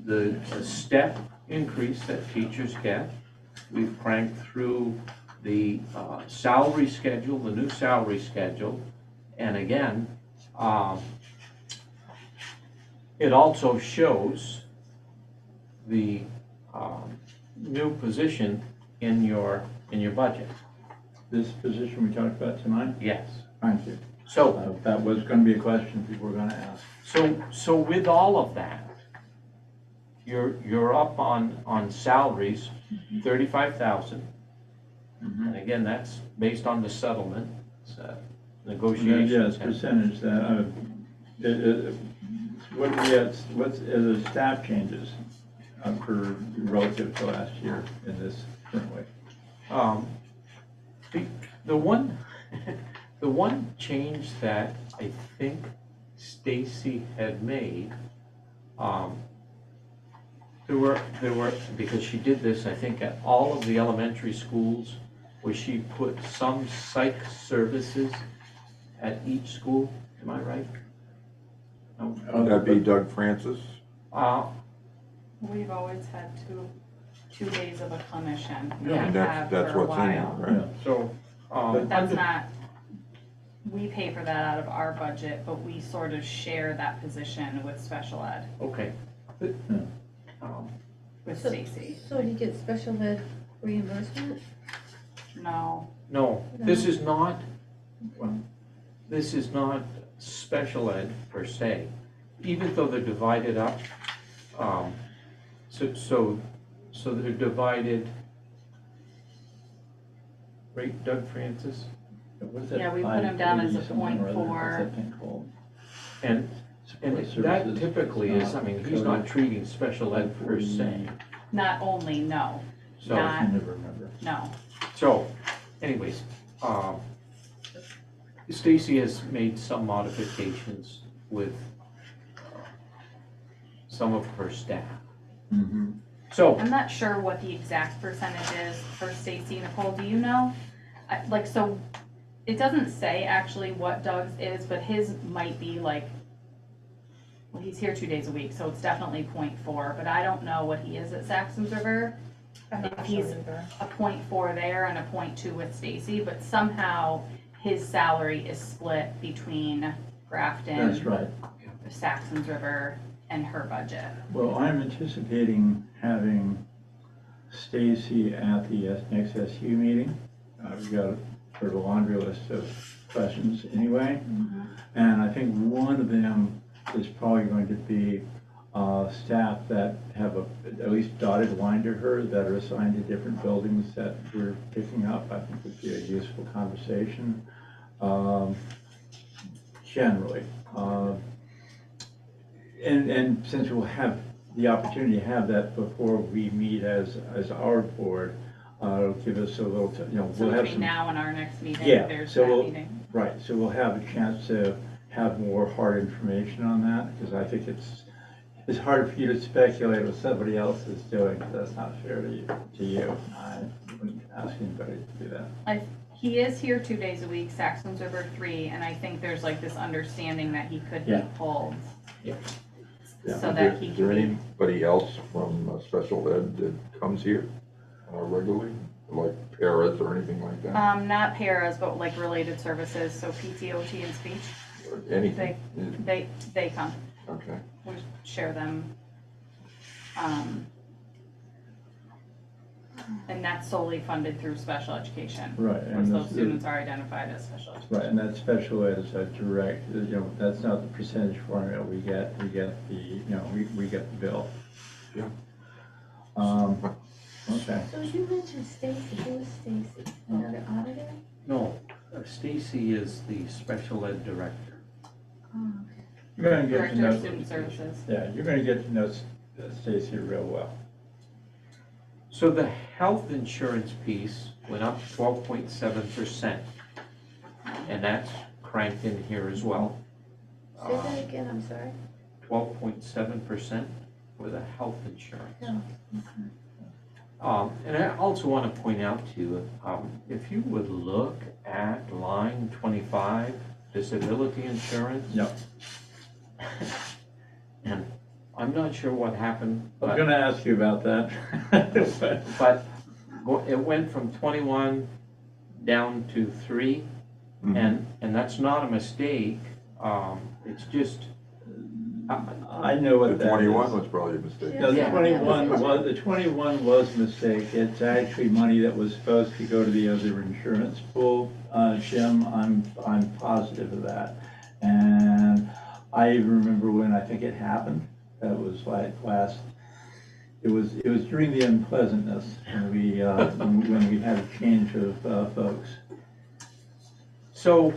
the step increase that teachers get. We've cranked through the salary schedule, the new salary schedule. And again, it also shows the new position in your budget. This position we talked about tonight? Yes. Thank you. So, That was going to be a question people were going to ask. so with all of that, you're up on salaries, 35,000. Mhm. And again, that's based on the settlement, it's Negotiations. negotiations. Yes, percentage that, what's the staff changes for relative to last year in this current way? The one change that I think Stacy had made, there were, because she did this, I think, at all of the elementary schools, where she put some psych services at each school, am I right? No? That'd be Doug Francis. We've always had two days of a clinician. We Yeah, And have that's for a what's in there, while. right? So, But that's not, we pay for that out of our budget, but we sort of share that position with special ed, Okay. Um, with So- Stacy. So do you get special ed reimbursement? No, No, this is not, Okay. this is not special ed per se, even though they're divided up. So they're divided, right, Doug Francis? What's that Yeah, we put him down as a 580 something or other? .4. What's that thing called? And Support that services. typically is, I mean, he's not treating special ed per se, not only, no, so. Not- I never remember. no. So, anyways, Stacy has made some modifications with some of her staff. Mm-hmm. So, I'm not sure what the exact percentage is for Stacy. Nicole, do you know? Like, so, it doesn't say actually what Doug's is, but his might be like, well, he's here 2 days a week, so it's definitely 0.4, but I don't know what he is at Saxon's River. I'm not If sure he's either. a 0.4 there and a 0.2 with Stacy, but somehow his salary is split between Grafton, That's right. Saxon's River, and her budget. Well, I'm anticipating having Stacy at the next SU meeting. We've got sort of a laundry list of questions anyway. And I think one of them is probably going to be staff that have at least dotted line to her that are assigned to different buildings that we're picking up. I think would be a useful conversation, generally. And since we'll have the opportunity to have that before we meet as our board, it'll give us a little, we'll So have between some. now and our next meeting, Yeah, there's so that we'll- meeting. Right, so we'll have a chance to have more hard information on that, because I think it's hard for you to speculate what somebody else is doing, because that's not fair to you. I wouldn't ask anybody to do that. He is here 2 days a week, Saxon's River 3, and I think there's like this understanding that he could be Yeah. pulled. Yeah. So that he Is can there be, anybody else from special ed that comes here regularly, like paras or anything like that? not paras, but like related services, so PTOT and speech, Or anything? they come, Okay. we share them. And that's solely funded through special education. Right, Once and those students are identified as special education. right, and that special ed is a direct, that's not the percentage formula we get the, we get the bill. Yeah. Okay. So you mentioned Stacy, who is Stacy? Another auditor? no, Stacy is the special ed director. Oh, okay. You're gonna get to Director of know, Student Services. yeah, you're gonna get to know Stacy real well. So the health insurance piece went up 12.7%. And that's cranked in here as well. Say that again, I'm sorry. 12.7% for the health insurance. No. And I also want to point out to you, if you would look at line 25, disability insurance. Yep. And I'm not sure what happened, I was but, gonna ask you about that. but it went from 21 down to 3, and that's not a mistake. It's just, I know what The that is. 21 was probably a mistake. No, the Yeah. 21 was a mistake. It's actually money that was supposed to go to the other insurance pool. Jim, I'm positive of that. And I even remember when I think it happened. That was like it was during the unpleasantness when we had a change of folks. so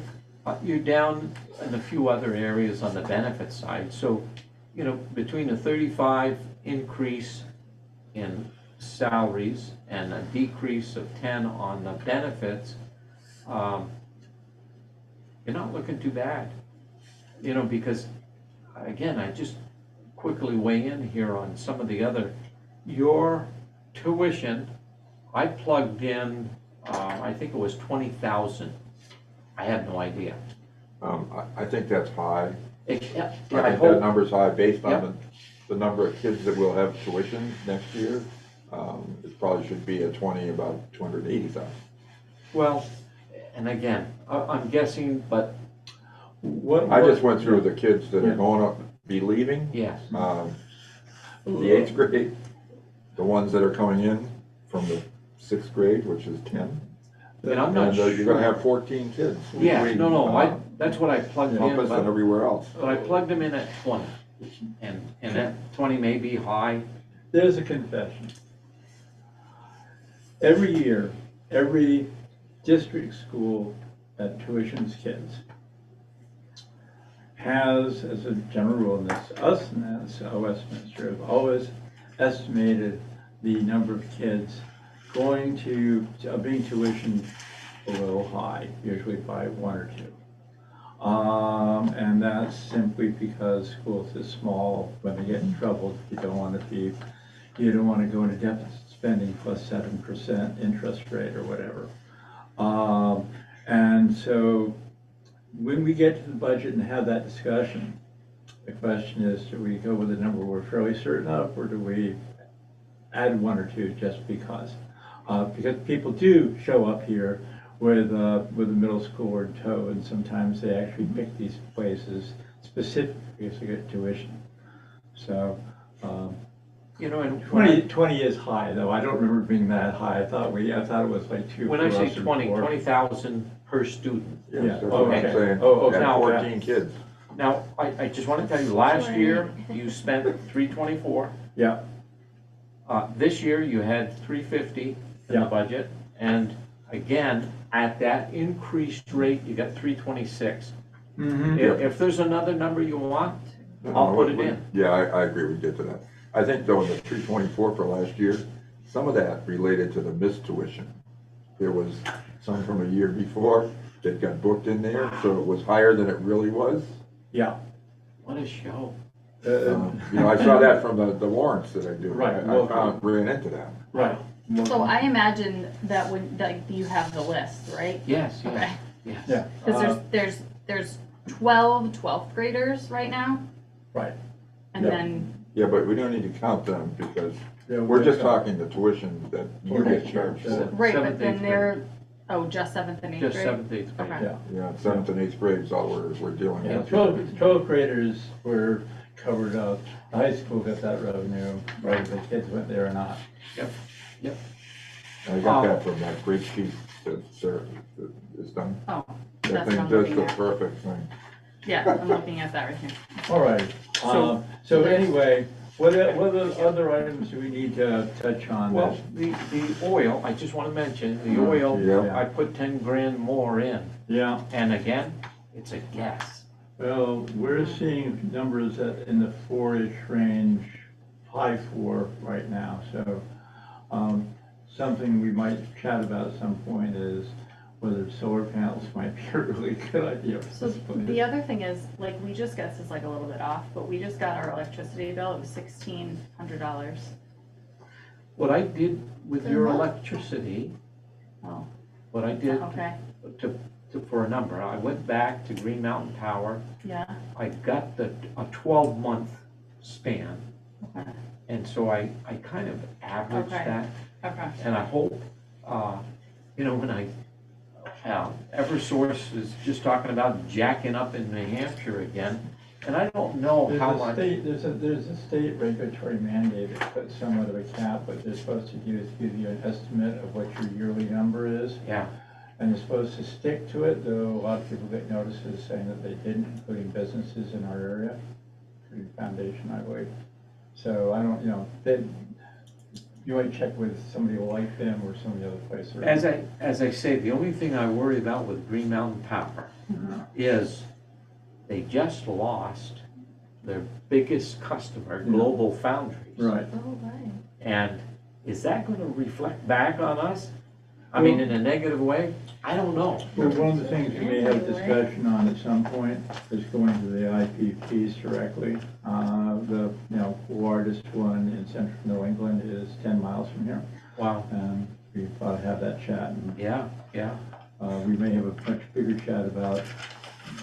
you're down in a few other areas on the benefit side. So, between a 35 increase in salaries and a decrease of 10 on the benefits, you're not looking too bad. Because, again, I just quickly weigh in here on some of the other, your tuition, I plugged in, I think it was 20,000. I had no idea. I think that's high. Yeah, I I think that hope, number's high based Yep. on the number of kids that will have tuition next year. It probably should be at 20, about 280,000. well, and again, I'm guessing, but I just went through the kids that Yeah. are going up, be leaving, Yes. the 8th grade, the ones that are coming in from the 6th grade, which is 10. And I'm not You're gonna sure. have 14 kids. Yeah, between, that's what I plugged in, Compass and but everywhere else. I plugged them in at 20. And that 20 may be high. There's a confession. Every year, every district school that tuitions kids has, as a general rule, and that's us and that's Westminster, have always estimated the number of kids going to being tuitioned a little high, usually by 1 or 2. And that's simply because schools is small. When they get in trouble, you don't want to go into deficit spending plus 7% interest rate or whatever. And so when we get to the budget and have that discussion, the question is, do we go with a number we're fairly certain of, or do we add 1 or 2 just because? Because people do show up here with a middle schooler in tow, and sometimes they actually pick these places specifically to get tuition. So, And 20 is high, though. I don't remember being that high. I thought it was like 2. when I for say us or 20, 4. 20,000 per student. Yes, Yeah. that's what I'm Okay. saying. Oh, okay. And Now- 14 kids. Now, I just want to tell you, last year, you spent 324. Yeah, This year, you had 350 in the Yeah. budget. And again, at that increased rate, you got 326. mm-hmm. If there's another number you want, I'll put it in. Yeah, I agree, we get to that. I think though, in the 324 for last year, some of that related to the missed tuition. There was some from a year before that got booked in there, so it was higher than it really was. Yeah. What a show. I saw that from the warrants that I do. Right, I ran into that. Right. So I imagine that you have the list, right? Yes, Okay. yes. Yeah. Because there's 12 12th graders right now, Right. and Yeah. then, Yeah, but we don't need to count them because Yeah, we're just talking the tuition that you get charged for. right, but Seventh, then eighth they're, just 7th and 8th grade? Just 7th, 8th grade. Okay. Yeah. Yeah, 7th and 8th grade is all we're dealing Yeah, with. 12 graders were covered up. The high school got that revenue, whether the kids went there or not. I got that from that great sheet that Sarah is done. Oh, That that's thing what I'm does looking the at. perfect thing. Yeah, I'm looking at that right here. All right. So- So anyway, what other items do we need to touch on? Well, the oil, I just want to mention, the Mm, oil, yeah. I put 10 grand more in. Yeah, And again, it's a guess. well, we're seeing numbers in the 4-ish range, high 4 right now. So something we might chat about at some point is whether solar panels might be a really good idea. for So this place. the other thing is, like, we just got, this is like a little bit off, but we just got our electricity bill, it was $1,600. What I did with your electricity, Oh, what I did okay, for a number, I went back to Green Mountain Power, yeah, I got a 12-month span, okay, and so I kind of averaged Okay. that, okay. and I hope, when Eversource is just talking about jacking up in New Hampshire again, and I don't know how much. There's a state regulatory mandate that puts somewhat of a cap. What they're supposed to do is give you an estimate of what your yearly number is. Yeah, And you're supposed to stick to it, though a lot of people get notices saying that they didn't, including businesses in our area, including Foundation, I believe. So I don't, you might check with somebody like them or some of the other places. as I say, the only thing I worry about with Green Mountain Power is they just lost their biggest customer, Global Foundries. Right. Oh, right. And is that going to reflect back on us? I mean, in a negative way? I don't know. Well, one of the things we may have a discussion on at some point is going to the IPPs directly. The largest one in central New England is 10 miles from here. Wow. And we thought to have that chat. And Yeah. we may have a much bigger chat about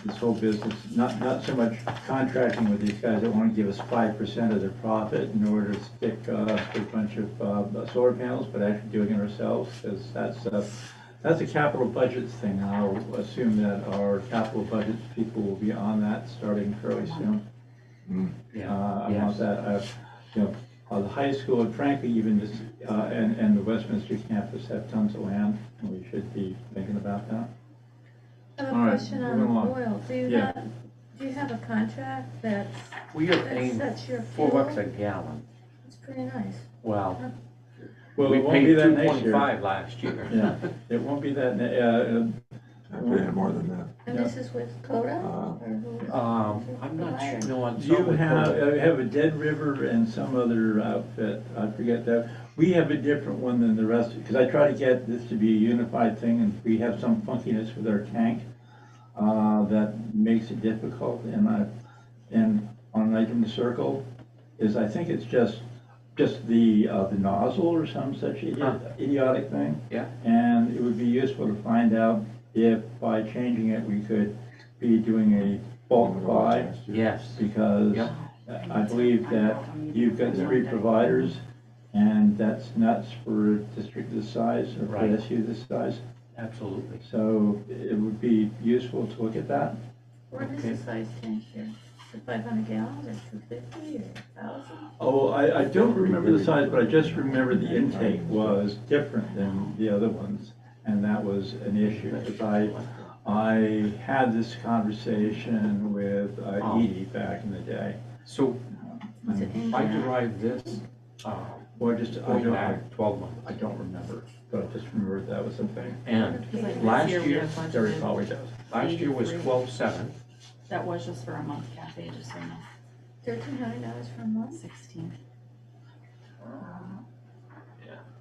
this whole business, not so much contracting with these guys that want to give us 5% of their profit in order to stick a bunch of solar panels, but actually doing it ourselves, because that's That's a capital budgets thing. I'll assume that our capital budgets people will be on that starting fairly soon. I want that, you know, the high school, and frankly, even this, and the Westminster campus have tons of land, and we should be thinking about that. I have All a right, question on moving along. oil. Yeah. Do you have a contract that We are paying sets your fuel? $4 a gallon. It's pretty nice. Well, Well, we it won't be paid that next year. $2.25 last year. Yeah, it won't be that, I'm paying more than that. And Yeah. this is with Coda? Uh, Or who? I'm not sure, no, I'm you sorry. have a Dead River and some other outfit, I forget that. We have a different one than the rest, because I try to get this to be a unified thing, and we have some funkiness with our tank that makes it difficult, and on an item to circle is, I think it's just the nozzle or some such idiotic thing. Yeah. And it would be useful to find out if by changing it, we could be doing a bulk buy, Yes, because Yeah. I believe that you've got 3 providers, and that's nuts for a district this size, or for Right. an SU this size. absolutely. So it would be useful to look at that. What is Okay. the size tank here? Is it 500 gallons or 250 or 1,000? Oh, I don't remember the size, but I just remember the intake was different than the other ones, and that was an issue, because I had this conversation with Edie back in the day. So Is it in I gallons? derived this, Well, just, I going don't, back 12 months. I don't remember, but I just remember that was a thing. And Because like last this year we year, have Derek budgeted, probably does. last year was 12.7. that was just for a month, Kathy, just so you know, $1,300 for a month? 16.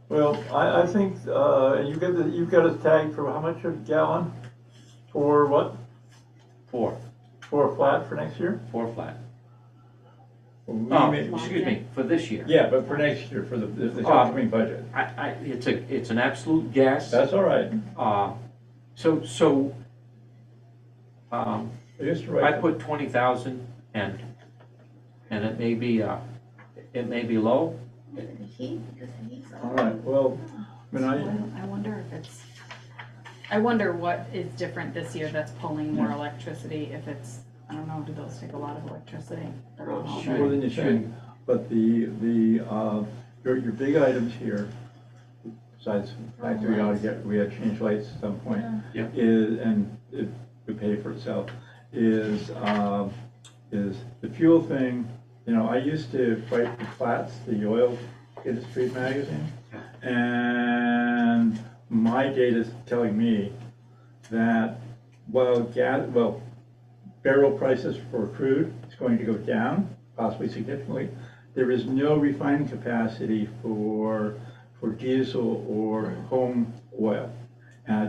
Well, I think, you've got a tag for how much a gallon? For what? 4 For a flat for next year? flat. We Oh, may- excuse me, for this year. Yeah, but for next year, for the upcoming budget. It's an absolute guess. That's all right. So, Just I right. put 20,000 and it may be low. The heat, because the heat's All right, well, I mean, I wonder if I wonder what is different this year that's pulling more Yeah. electricity, if it's, I don't know, do those take a lot of electricity? They're not all more than you think, but your big items here, besides the fact that we had to change lights at some point, Yeah. is, and it would pay for itself, is the fuel thing. You know, I used to write the Platts, the oil industry magazine, and my data's telling me that while barrel prices for crude is going to go down, possibly significantly, there is no refining capacity for diesel or home oil.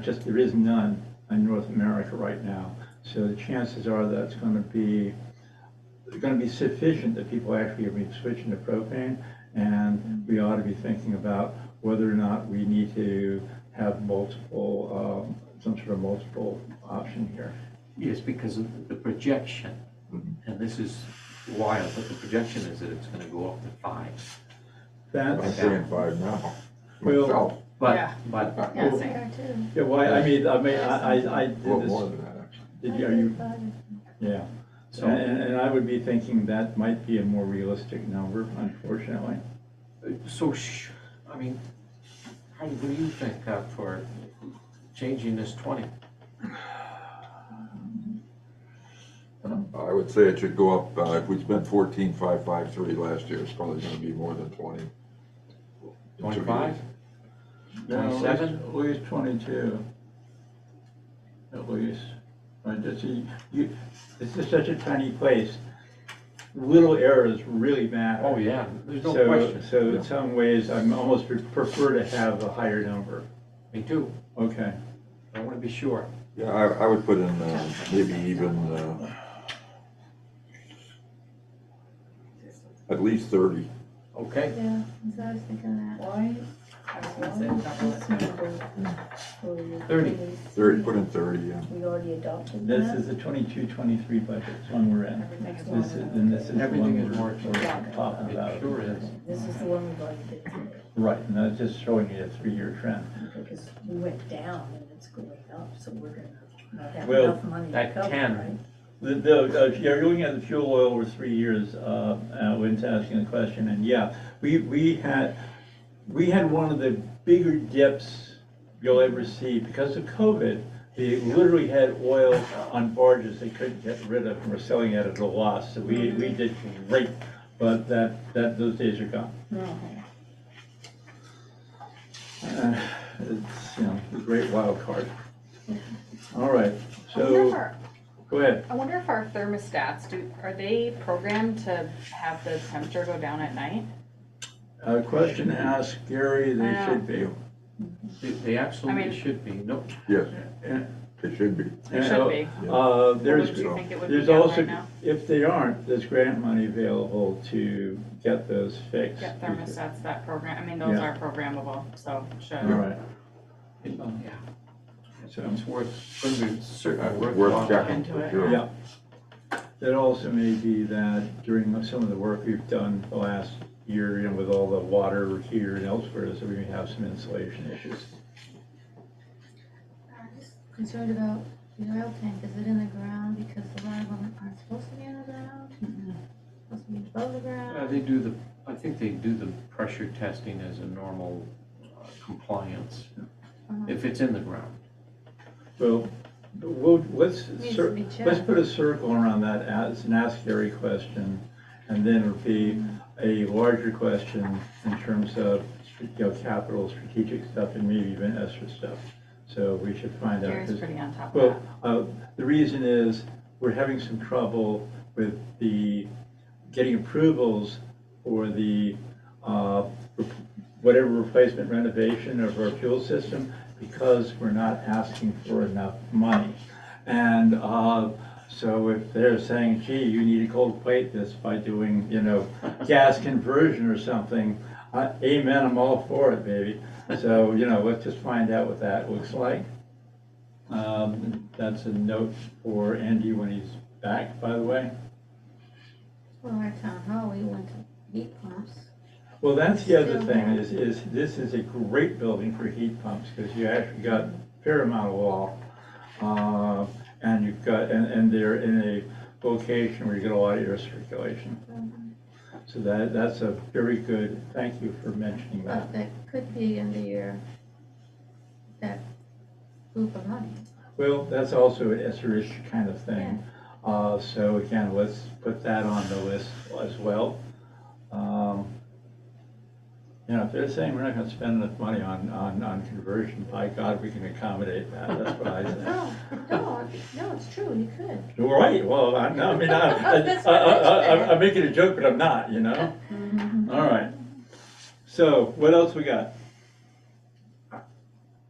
Just there is none in North America right now. So the chances are that's going to be sufficient that people actually are going to be switching to propane, and we ought to be thinking about whether or not we need to have multiple, some sort of multiple option here. Yes, because of the projection, and this is wild, but the projection is that it's gonna go up to 5. I'm That's, paying 5 now. Well, Myself. Yeah. But, Yeah, There same. too. yeah, why, I did Well, this, more than that, actually. did you, are you, yeah. so, And I would be thinking that might be a more realistic number, unfortunately. I mean, what do you think for changing this 20? I would say it should go up, if we spent 14,553 last year, it's probably gonna be more than 20. 25? No, at 27? At least 22. At least. Right, this is such a tiny place. Little errors really matter. Oh, yeah, there's no So, question. so in some ways, I'm almost prefer to have a higher number. Me too, Okay. I wanna be sure. Yeah, I would put in, maybe even, at least 30. Okay, Yeah, so I was thinking that. Why? I was gonna say double it. 30. 30, put in 30, yeah. We already adopted This that. is the 22-23 budget, it's one we're in. Everything's This is, and this is the Everything one is more we're expensive. talking it about. sure is. This is the one we've already been through, Right, and that's just showing you a 3-year trend. because we went down and it's going up, so we're gonna not have Well, enough money to that cover, can- right? You're looking at the fuel oil over 3 years, Wynn's asking the question, and yeah, we had one of the bigger dips you'll ever see because of COVID. They literally had oil on barges they couldn't get rid of and were selling it at a loss, so we did great, but those days are gone. It's, a great wild card. All right, so, go ahead. I wonder if our thermostats, are they programmed to have the temperature go down at night? Question asked Gary, they I know. should be. They absolutely I mean- should be, no, Yes, Yeah. it should be. It should be. There's, Wouldn't you think it would be there's down also, right now? if they aren't, there's grant money available to get those fixed. Get thermostats that program, I mean, those Yeah. are programmable, so should. All right, yeah, so, it's gonna be certainly Worth worthwhile. checking, into for it. sure. yeah. It also may be that during some of the work we've done the last year, with all the water here and elsewhere, so we may have some insulation issues. I'm just concerned about the oil tank, is it in the ground, because a lot of them aren't supposed to be in the ground? Supposed to be above the ground? I think they do the pressure testing as a normal compliance, if it's in the ground. Well, let's Needs to be let's checked. put a circle around that as an ask Gary question, and then it'll be a larger question in terms of, capital, strategic stuff, and maybe even extra stuff. So we should find out. Gary's 'cause- pretty on top of Well, that. the reason is, we're having some trouble with getting approvals for the, whatever replacement renovation of our fuel system, because we're not asking for enough money. And, so if they're saying, gee, you need to gold plate this by doing, gas conversion or something, amen, I'm all for it, baby. So, let's just find out what that looks like. That's a note for Andy when he's back, by the way. Well, our town hall, we went to heat pumps. Well, that's the other Still thing, not. is this is a great building for heat pumps, because you actually got a fair amount of wall. And you've got, and they're in a location where you get a lot of air circulation. So that's a very good, thank you for mentioning that. But that could be under that group of money. Well, that's also an ESSER-ish kind of thing. So again, let's put that on the list as well. If they're saying we're not gonna spend enough money on conversion, by God, we can accommodate that, that's what I say. No, it's true, you could. You're right, well, I'm That's what I said. I'm making a joke, but I'm not, All right, so what else we got?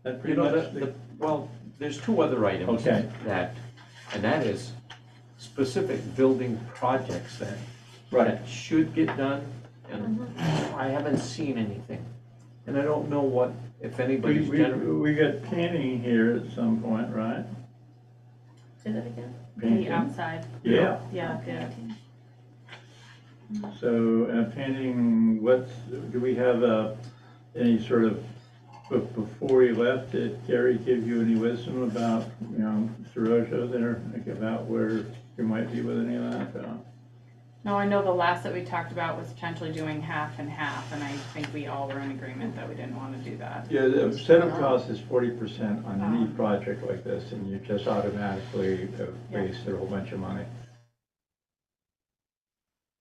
That pretty much, Well, there's two other items Okay. and that is specific building projects right, that should get done, and I haven't seen anything. And I don't know if anybody's we got painting here at some point, right? Say that again? Painting. The outside, Yeah, yeah, yeah. so painting, do we have any sort of, before we left, did Gary give you any wisdom about, Mr. Rojo there, like about where you might be with any of that? No, I know the last that we talked about was potentially doing half and half, and I think we all were in agreement that we didn't want to do that. Yeah, the setup cost is 40% on any project like this, and you just automatically wasted a whole bunch of money.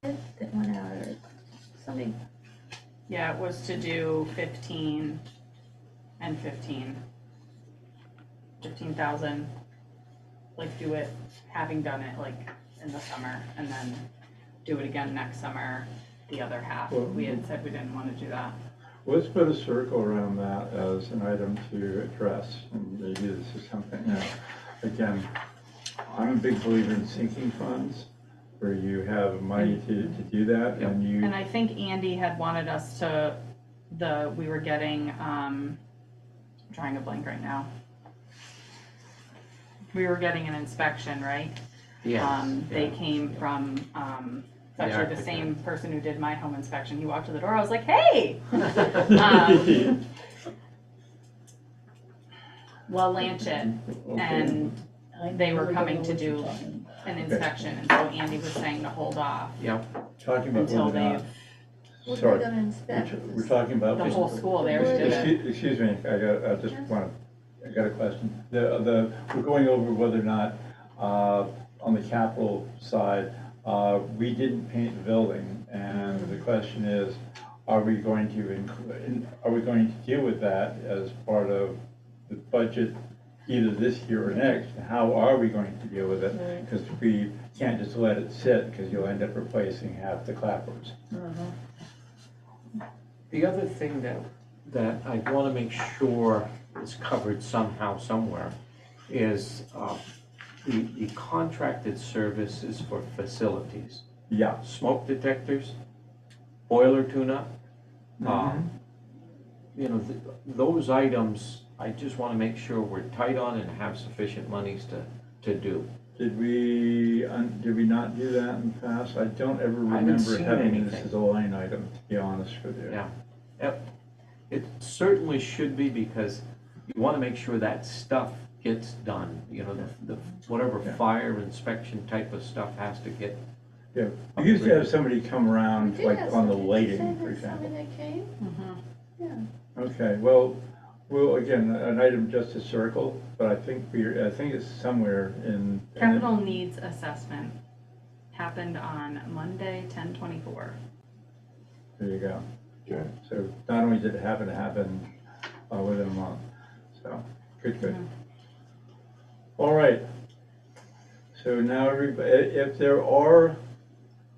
That went out, or somebody, Yeah, it was to do 15 and 15. 15,000, like do it, having done it like in the summer, and then do it again next summer, the other half. Well- We had said we didn't want to do that. Let's put a circle around that as an item to address, and maybe this is something, again, I'm a big believer in sinking funds, where you have money to do that, and you, And I think Andy had wanted us to, we were getting, I'm drawing a blank right now. We were getting an inspection, right? They came from, it's actually the architect. same person who did my home inspection. He walked to the door, I was like, hey! Um, well, Lanchet, Okay. and I they were really don't coming know to what you're do talking about. an inspection, and so Andy was saying to hold off Talking about until whether or not, they've, What sorry, they're gonna inspect. we're talking about. the whole school, they already did it. Excuse me, I got a question. We're going over whether or not, on the capital side, we didn't paint the building, and the question is, are we going to deal with that as part of the budget either this year or next? How are we going to deal with it? Right. Because we can't just let it sit, because you'll end up replacing half the clappers. The other thing that I want to make sure is covered somehow, somewhere, is the contracted services for facilities. Yeah. Smoke detectors, boiler tune-up, Mhm. you know, those items, I just want to make sure we're tight on and have sufficient monies to do. Did we not do that in the past? I don't ever I haven't remember seen having this anything. as a line item, to be honest with you. Yeah. Yep. It certainly should be, because you want to make sure that stuff gets done. You know, the whatever Yeah. fire inspection type of stuff has to get. Yeah, we used to have somebody come around, We did like have on the somebody- lighting, say for there's somebody example. that came, Mhm. yeah. Okay, well, again, an item just to circle, but I think it's somewhere in. Capital needs assessment happened on Monday, 10/24. There you go. Okay. So not only did it happen within a month, so, good. Mhm. All right. So now, if there are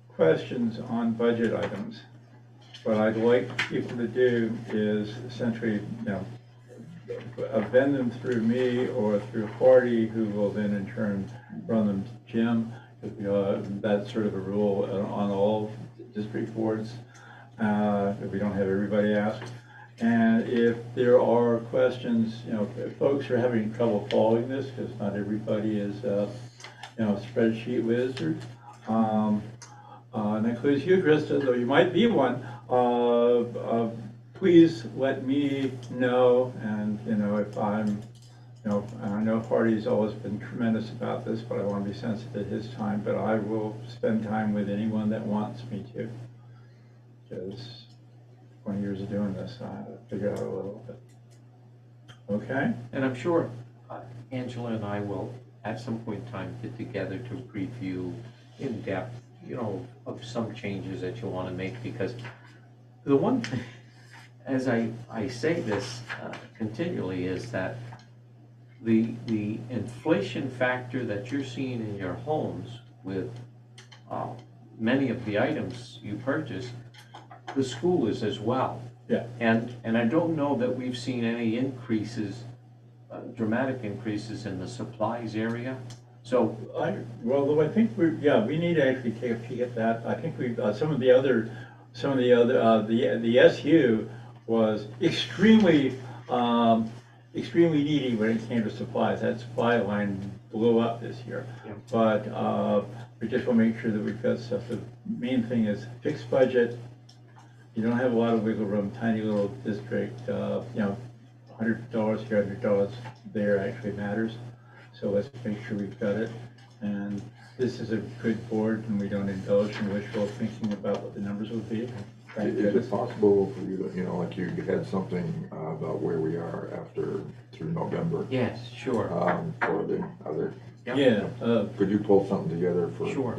questions on budget items, what I'd like people to do is essentially, bend them through me or through Hardy, who will then in turn run them to Jim. That's sort of a rule on all district boards, if we don't have everybody ask. And if there are questions, if folks are having trouble following this, because not everybody is, spreadsheet wizard. And that includes you, Krista, though you might be one. Please let me know, and, if I'm, I know Hardy's always been tremendous about this, but I want to be sensitive to his time, but I will spend time with anyone that wants me to. Because 20 years of doing this, I have to figure out a little bit. Okay? And I'm sure Angela and I will, at some point in time, get together to review in depth, of some changes that you want to make, because the one thing, as I say this continually, is that the inflation factor that you're seeing in your homes with many of the items you purchase, the school is as well. Yeah. And I don't know that we've seen any increases, dramatic increases in the supplies area. So, Though I think we need to actually take a peek at that. I think the SU was extremely needy when it came to supplies. That supply line blew up this year. Yeah. But we just want to make sure that we've got stuff. The main thing is fixed budget. You don't have a lot of wiggle room, tiny little district, $100 here, $100 there actually matters. So let's make sure we've got it. And this is a good board, and we don't indulge in wishful thinking about what the numbers will be. Thank Is goodness. it possible for you to, like you had something about where we are through November? yes, sure. For the other, Yeah, could you pull something together for? Sure.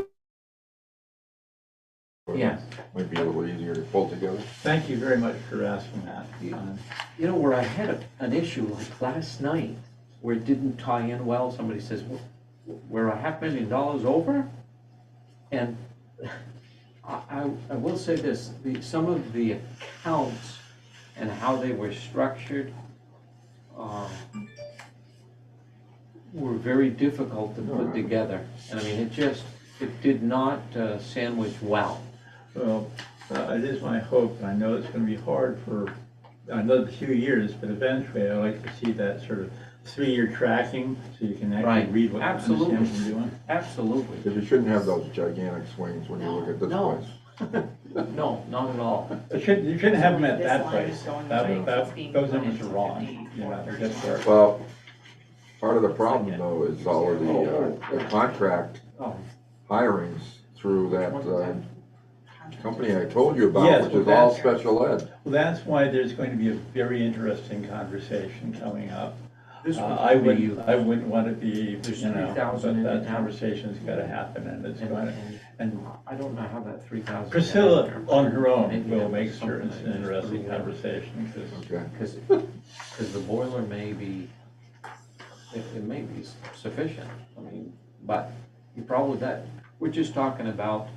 Yes. Might be a little easier to pull together. thank you very much for asking that. Where I had an issue like last night, where it didn't tie in well, somebody says, we're $500,000 over? And I will say this, some of the accounts and how they were structured were very difficult to put together. And I mean, it did not sandwich well. Well, it is my hope, and I know it's going to be hard for another few years, but eventually I like to see that sort of 3-year tracking, so you can actually Right. read what Absolutely. understand what you're doing. Absolutely. Because you shouldn't have those gigantic swings when you look at this No. place. No, not at all. You shouldn't have them at This that line place. is going Those away, it's being numbers put are into wrong. 50. That's where. Well, Part of the problem though is all of the contract Oh, hirings through that which one is company I told you Yes, about, which is well, all that's- special ed. Well, that's why there's going to be a very interesting conversation coming up. This I would be, wouldn't want to be, There's you know, 3,000 but in that it now. conversation's gotta happen, and it's going to, and I don't know how that 3,000. Priscilla on her own Maybe will that make was sure it's something an I just interesting threw away. conversation, because Okay. Because the boiler may be, it may be sufficient, I mean, but you probably, we're just talking about,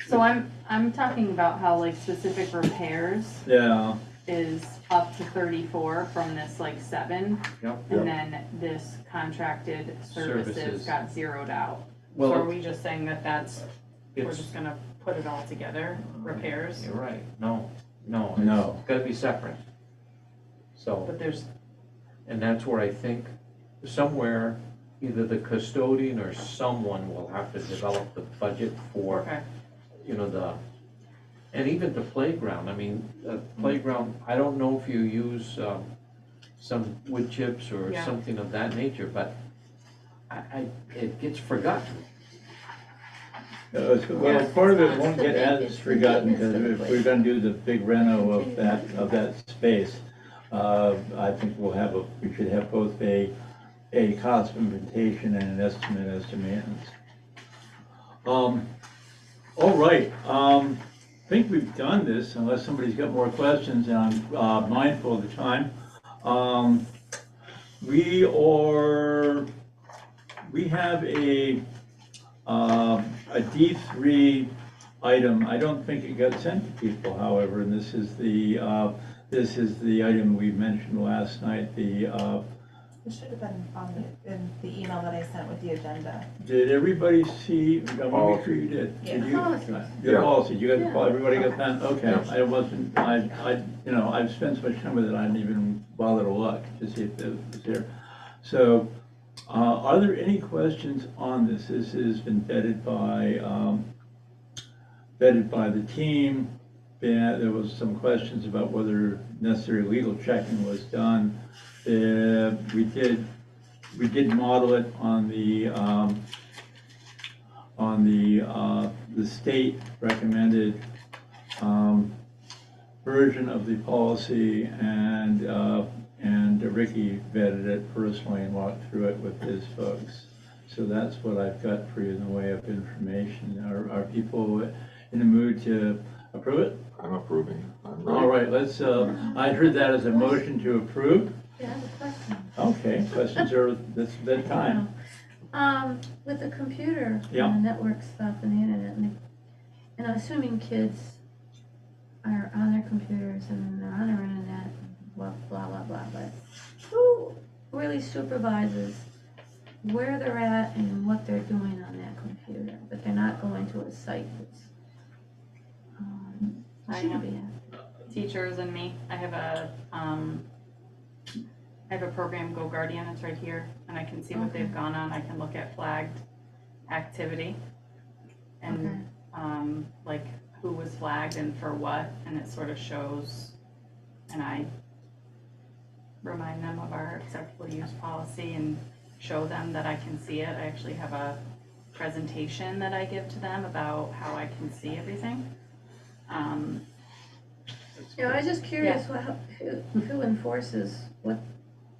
So I'm talking about how like specific repairs yeah, is up to 34 from this like 7. Yep. And then this contracted services Services. got zeroed out. So are well, we just saying that we're it's, just gonna put it all together, repairs? you're right, no, No. it's gotta be separate. So, But there's, and that's where I think somewhere, either the custodian or someone will have to develop the budget for, okay, you know, and even the playground, I mean, the playground, I don't know if you use, some wood chips or Yeah. something of that nature, but it gets forgotten. well, part of it won't get as forgotten, because if we're gonna do the big reno of that space, I think we should have both a cost implementation and an estimate as to maintenance. All right, I think we've done this, unless somebody's got more questions, and I'm mindful of the time. We have a D3 item. I don't think it got sent to people, however, and this is the item we mentioned last night, It should have been in the email that I sent with the agenda. did everybody see, I want to make sure you did. Yeah. Did you? Policies. The Yeah. policy, you got, everybody got that? Okay, Yes. I wasn't, I've spent so much time with it, I didn't even bother to look to see if it was there. So, are there any questions on this? This has been vetted by the team. There was some questions about whether necessary legal checking was done. We did model it on the state recommended version of the policy, and Ricky vetted it personally and walked through it with his folks. So that's what I've got for you in the way of information. Are people in the mood to approve it? I'm approving. I'm ready. All right, let's, I heard that as a motion to approve. Yeah, I have a question. Okay, questions are, that's that time. With the computer, Yeah. and the network stuff and the internet, and I'm assuming kids are on their computers and they're on their internet, blah, blah, blah, blah, but who really supervises where they're at and what they're doing on that computer, but they're not going to a site that's, I shouldn't am. be at. teachers and me, I have a program, Go Guardian, it's right here, and I can see what they've gone on, I can look at flagged activity. And, like, who was flagged and for what, and it sort of shows, and I remind them of our acceptable use policy and show them that I can see it. I actually have a presentation that I give to them about how I can see everything. You know, I was just curious, who enforces what,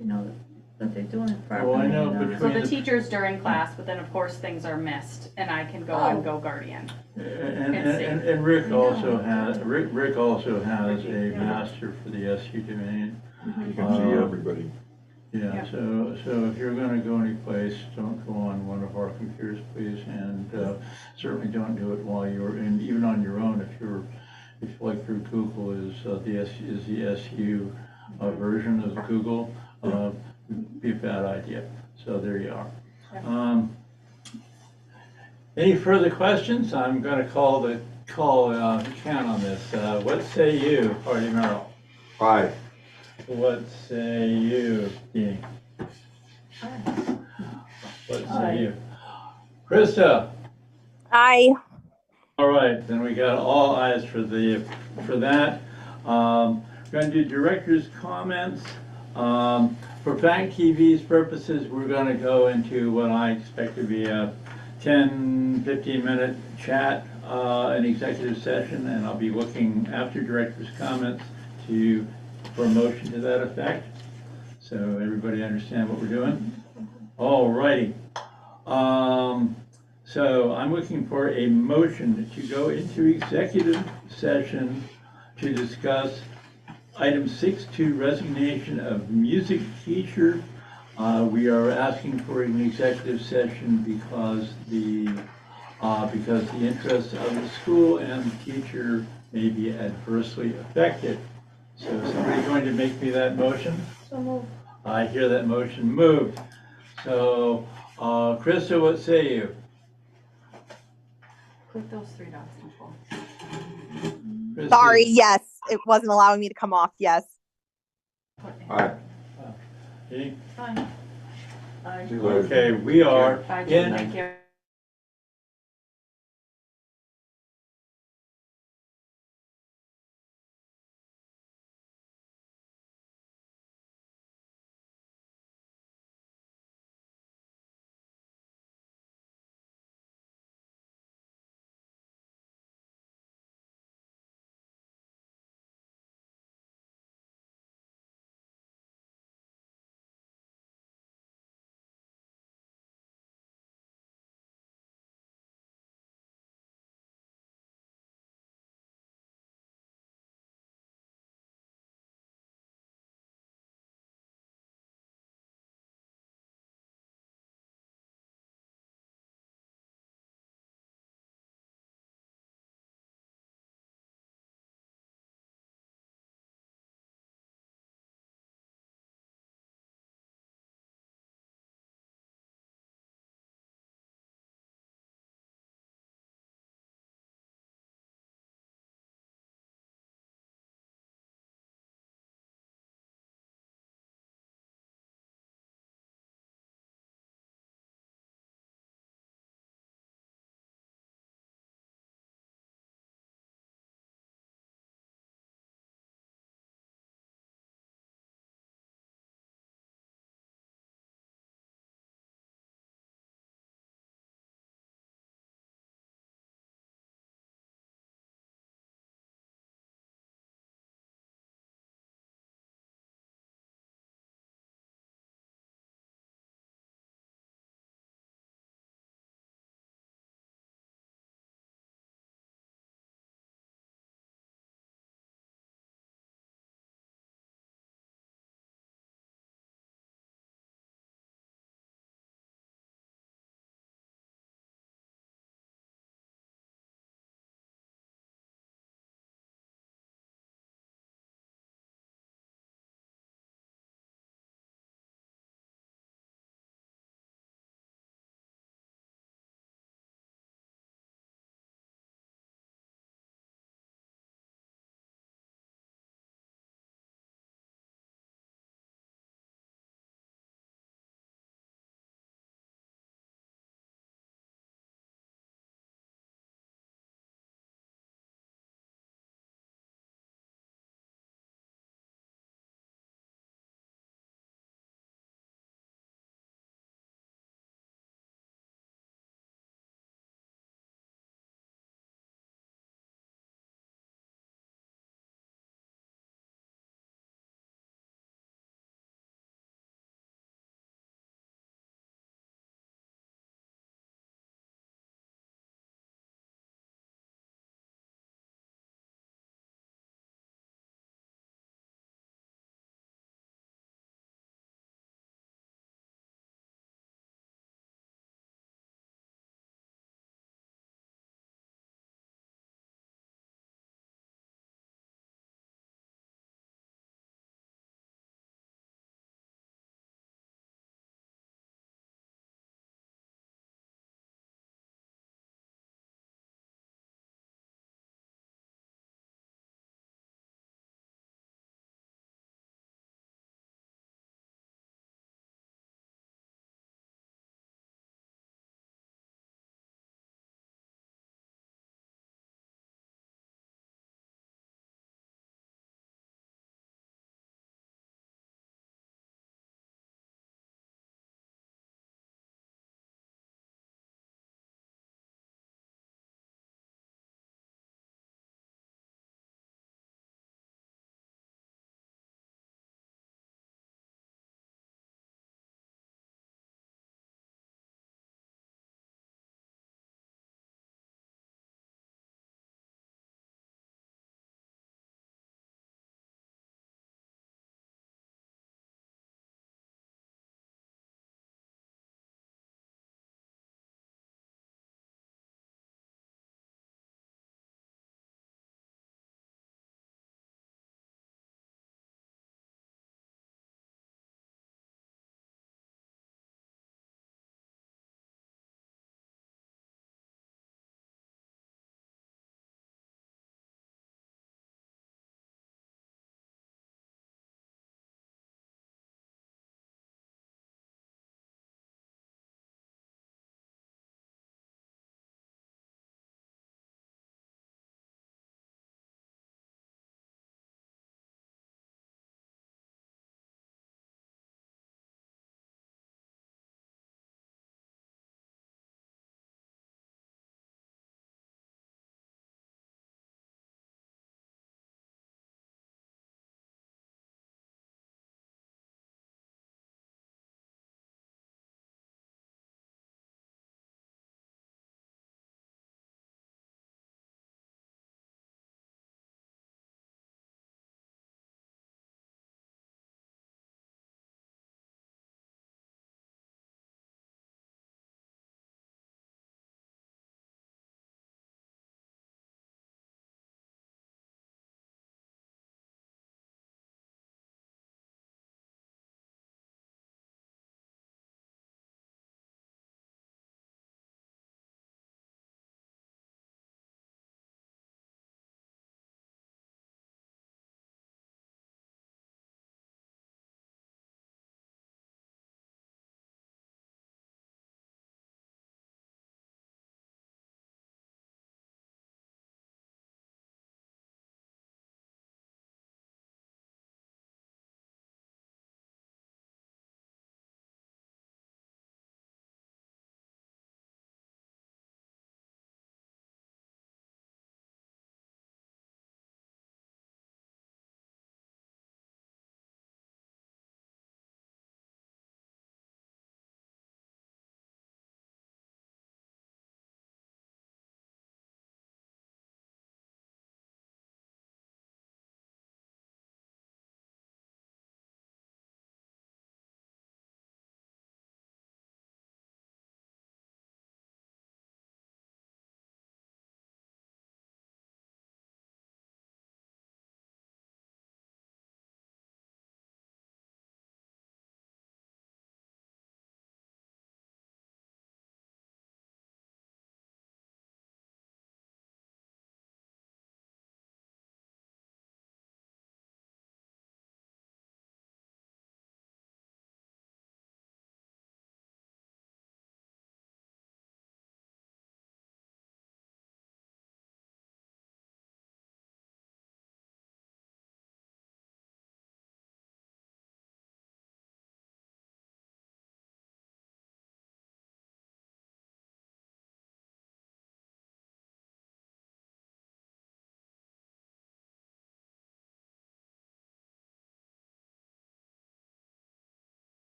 you know, that they're doing it properly. Well, I know and, So between the teachers during class, but then of course things are missed, and I can go on Go Guardian. And Rick also has a master for the SU domain. You can see everybody. Yeah, Yeah. so if you're gonna go anyplace, don't go on one of our computers, please, and certainly don't do it while you're in, even on your own, if you like through Google is the SU version of Google, be a bad idea. So there you are. Any further questions? I'm gonna call Ken on this. What say you, Party Merrill? Aye. What say you, Dean? What say you? Krista? Aye. All right, then we got all ayes for that. We're gonna do director's comments. for Fact TV's purposes, we're gonna go into what I expect to be a 10, 15-minute chat, an executive session, and I'll be looking after director's comments for a motion to that effect. So everybody understand what we're doing? All righty. So I'm looking for a motion to go into executive session to discuss item 6.2, resignation of music teacher. We are asking for an executive session because the interests of the school and the teacher may be adversely affected. So is somebody going to make me that motion? So move. I hear that motion moved. So, Krista, what say you? Click those three dots, Nicole. Krista? Sorry, yes, it wasn't allowing me to come off, yes. Aye. Okay. Fine. See you later. Okay, we are Bye, Jen, in thank you.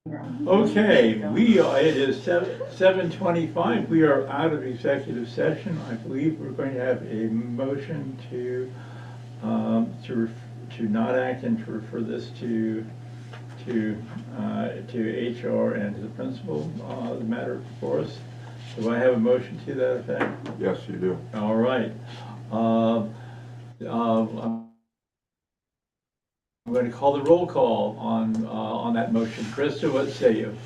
Okay, it is 7:25. We are out of executive session. I believe we're going to have a motion to not act and to refer this to HR and to the principal, the matter before us. Do I have a motion to that effect? Yes, you do. All right. I'm going to call the roll call on that motion. Krista, what say you?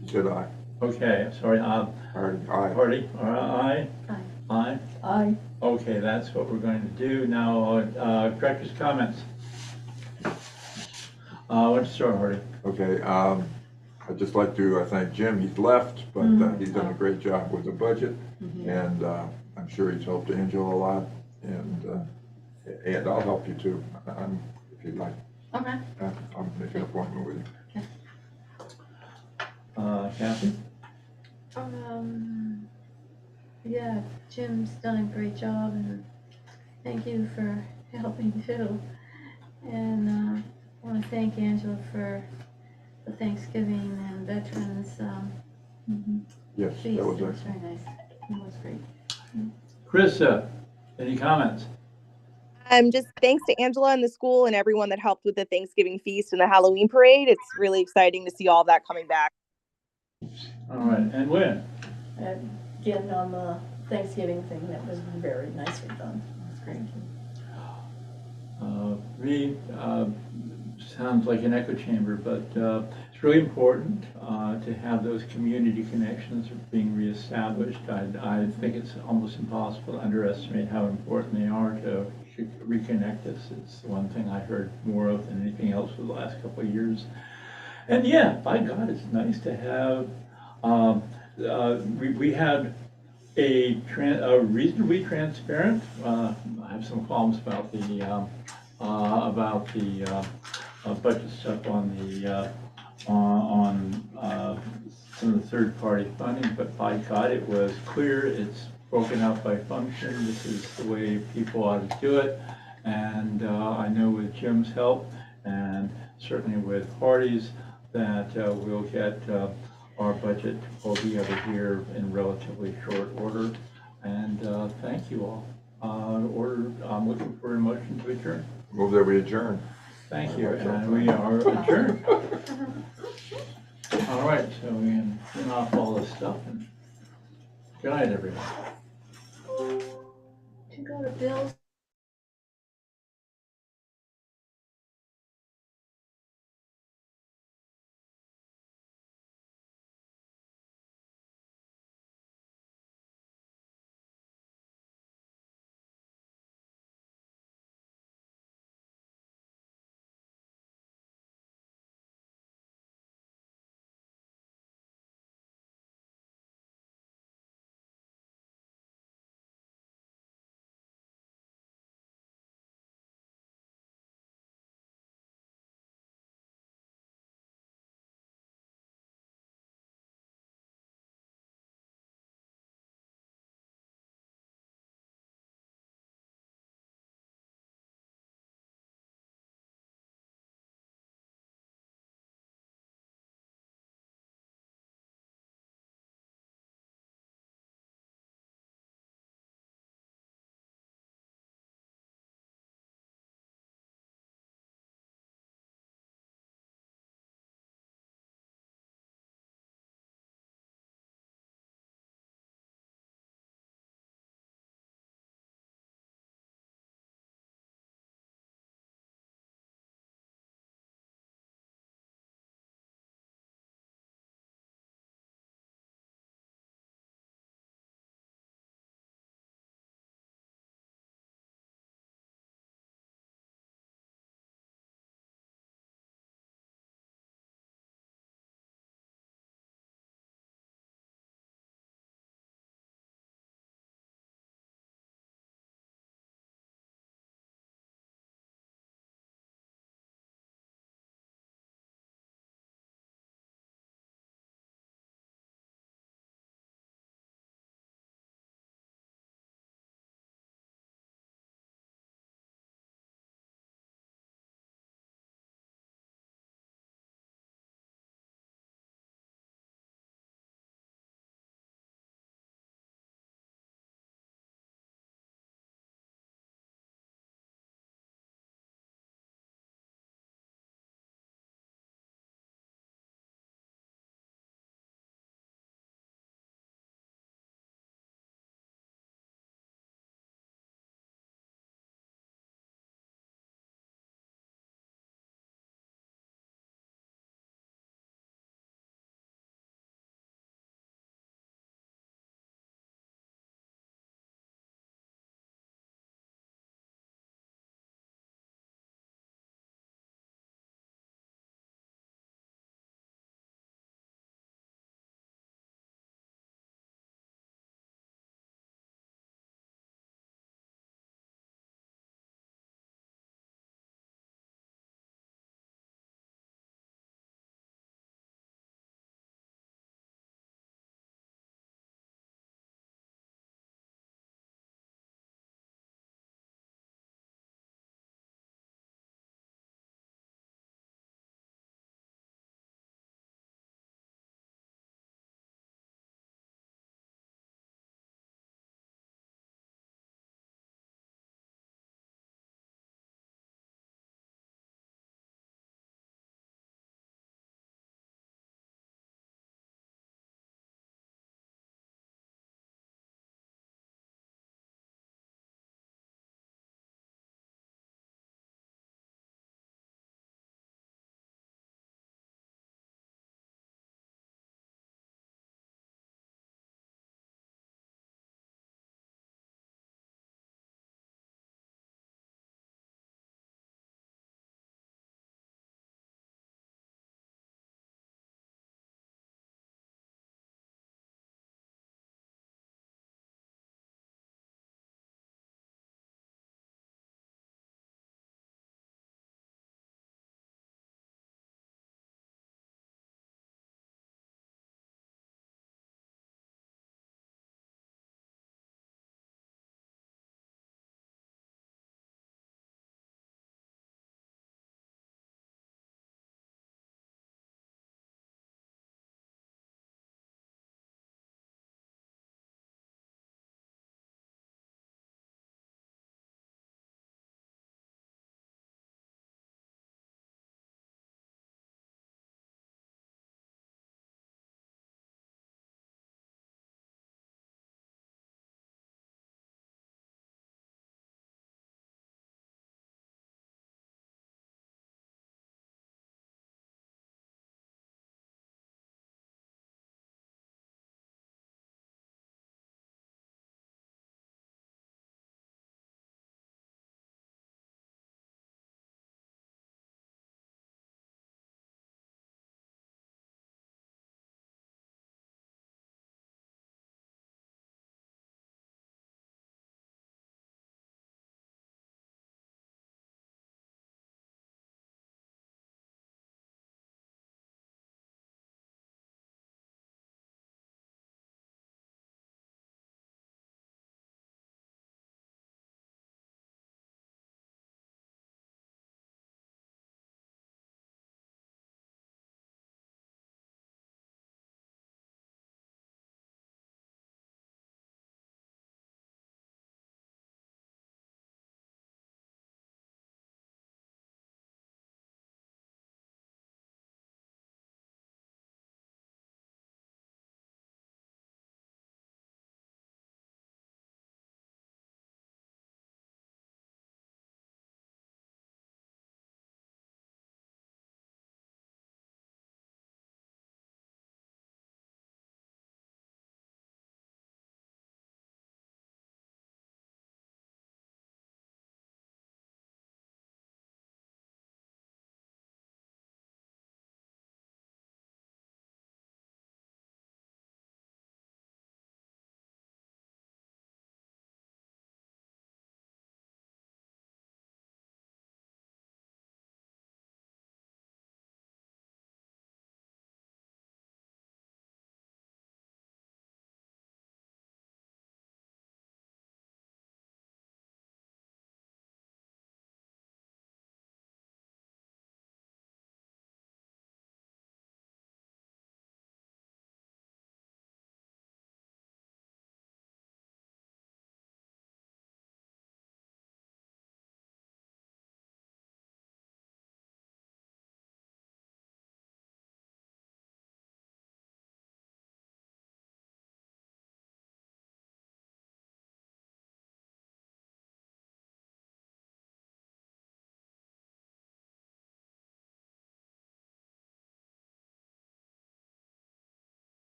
You said aye. Okay, sorry, Aye. Hardy, aye? Aye. Aye? Aye. Okay, that's what we're going to do. Now, director's comments. Why don't you start, Hardy? Okay, I'd just like to thank Jim. He's left, but he's done a great job with the budget, and I'm sure he's helped Angela a lot, and I'll help you too, if you'd like. Okay. I'll make an appointment with you. Kathy? Yeah, Jim's done a great job, and thank you for helping too. And I want to thank Angela for the Thanksgiving and Veterans Yes, feast. that was It was excellent. very nice. It was great. Krista, any comments? Just thanks to Angela and the school and everyone that helped with the Thanksgiving feast and the Halloween parade. It's really exciting to see all that coming back. All right, and Lynn? And again, on the Thanksgiving thing, that was very nicely done. That's great. Me, sounds like an echo chamber, but it's really important to have those community connections being reestablished. I think it's almost impossible to underestimate how important they are to reconnect us. It's the one thing I heard more of than anything else for the last couple of years. And yeah, by God, it's nice to have, we had a reasonably transparent, I have some qualms about the budget stuff on some of the third-party funding, but by God, it was clear. It's broken out by function. This is the way people ought to do it. And I know with Jim's help and certainly with Hardy's that we'll get our budget pulled together here in relatively short order. And thank you all. I'm looking for a motion to adjourn. Move that we adjourn. Thank you, and we are adjourned. All right, so we can turn off all this stuff and good night, everyone. To go to Bill's.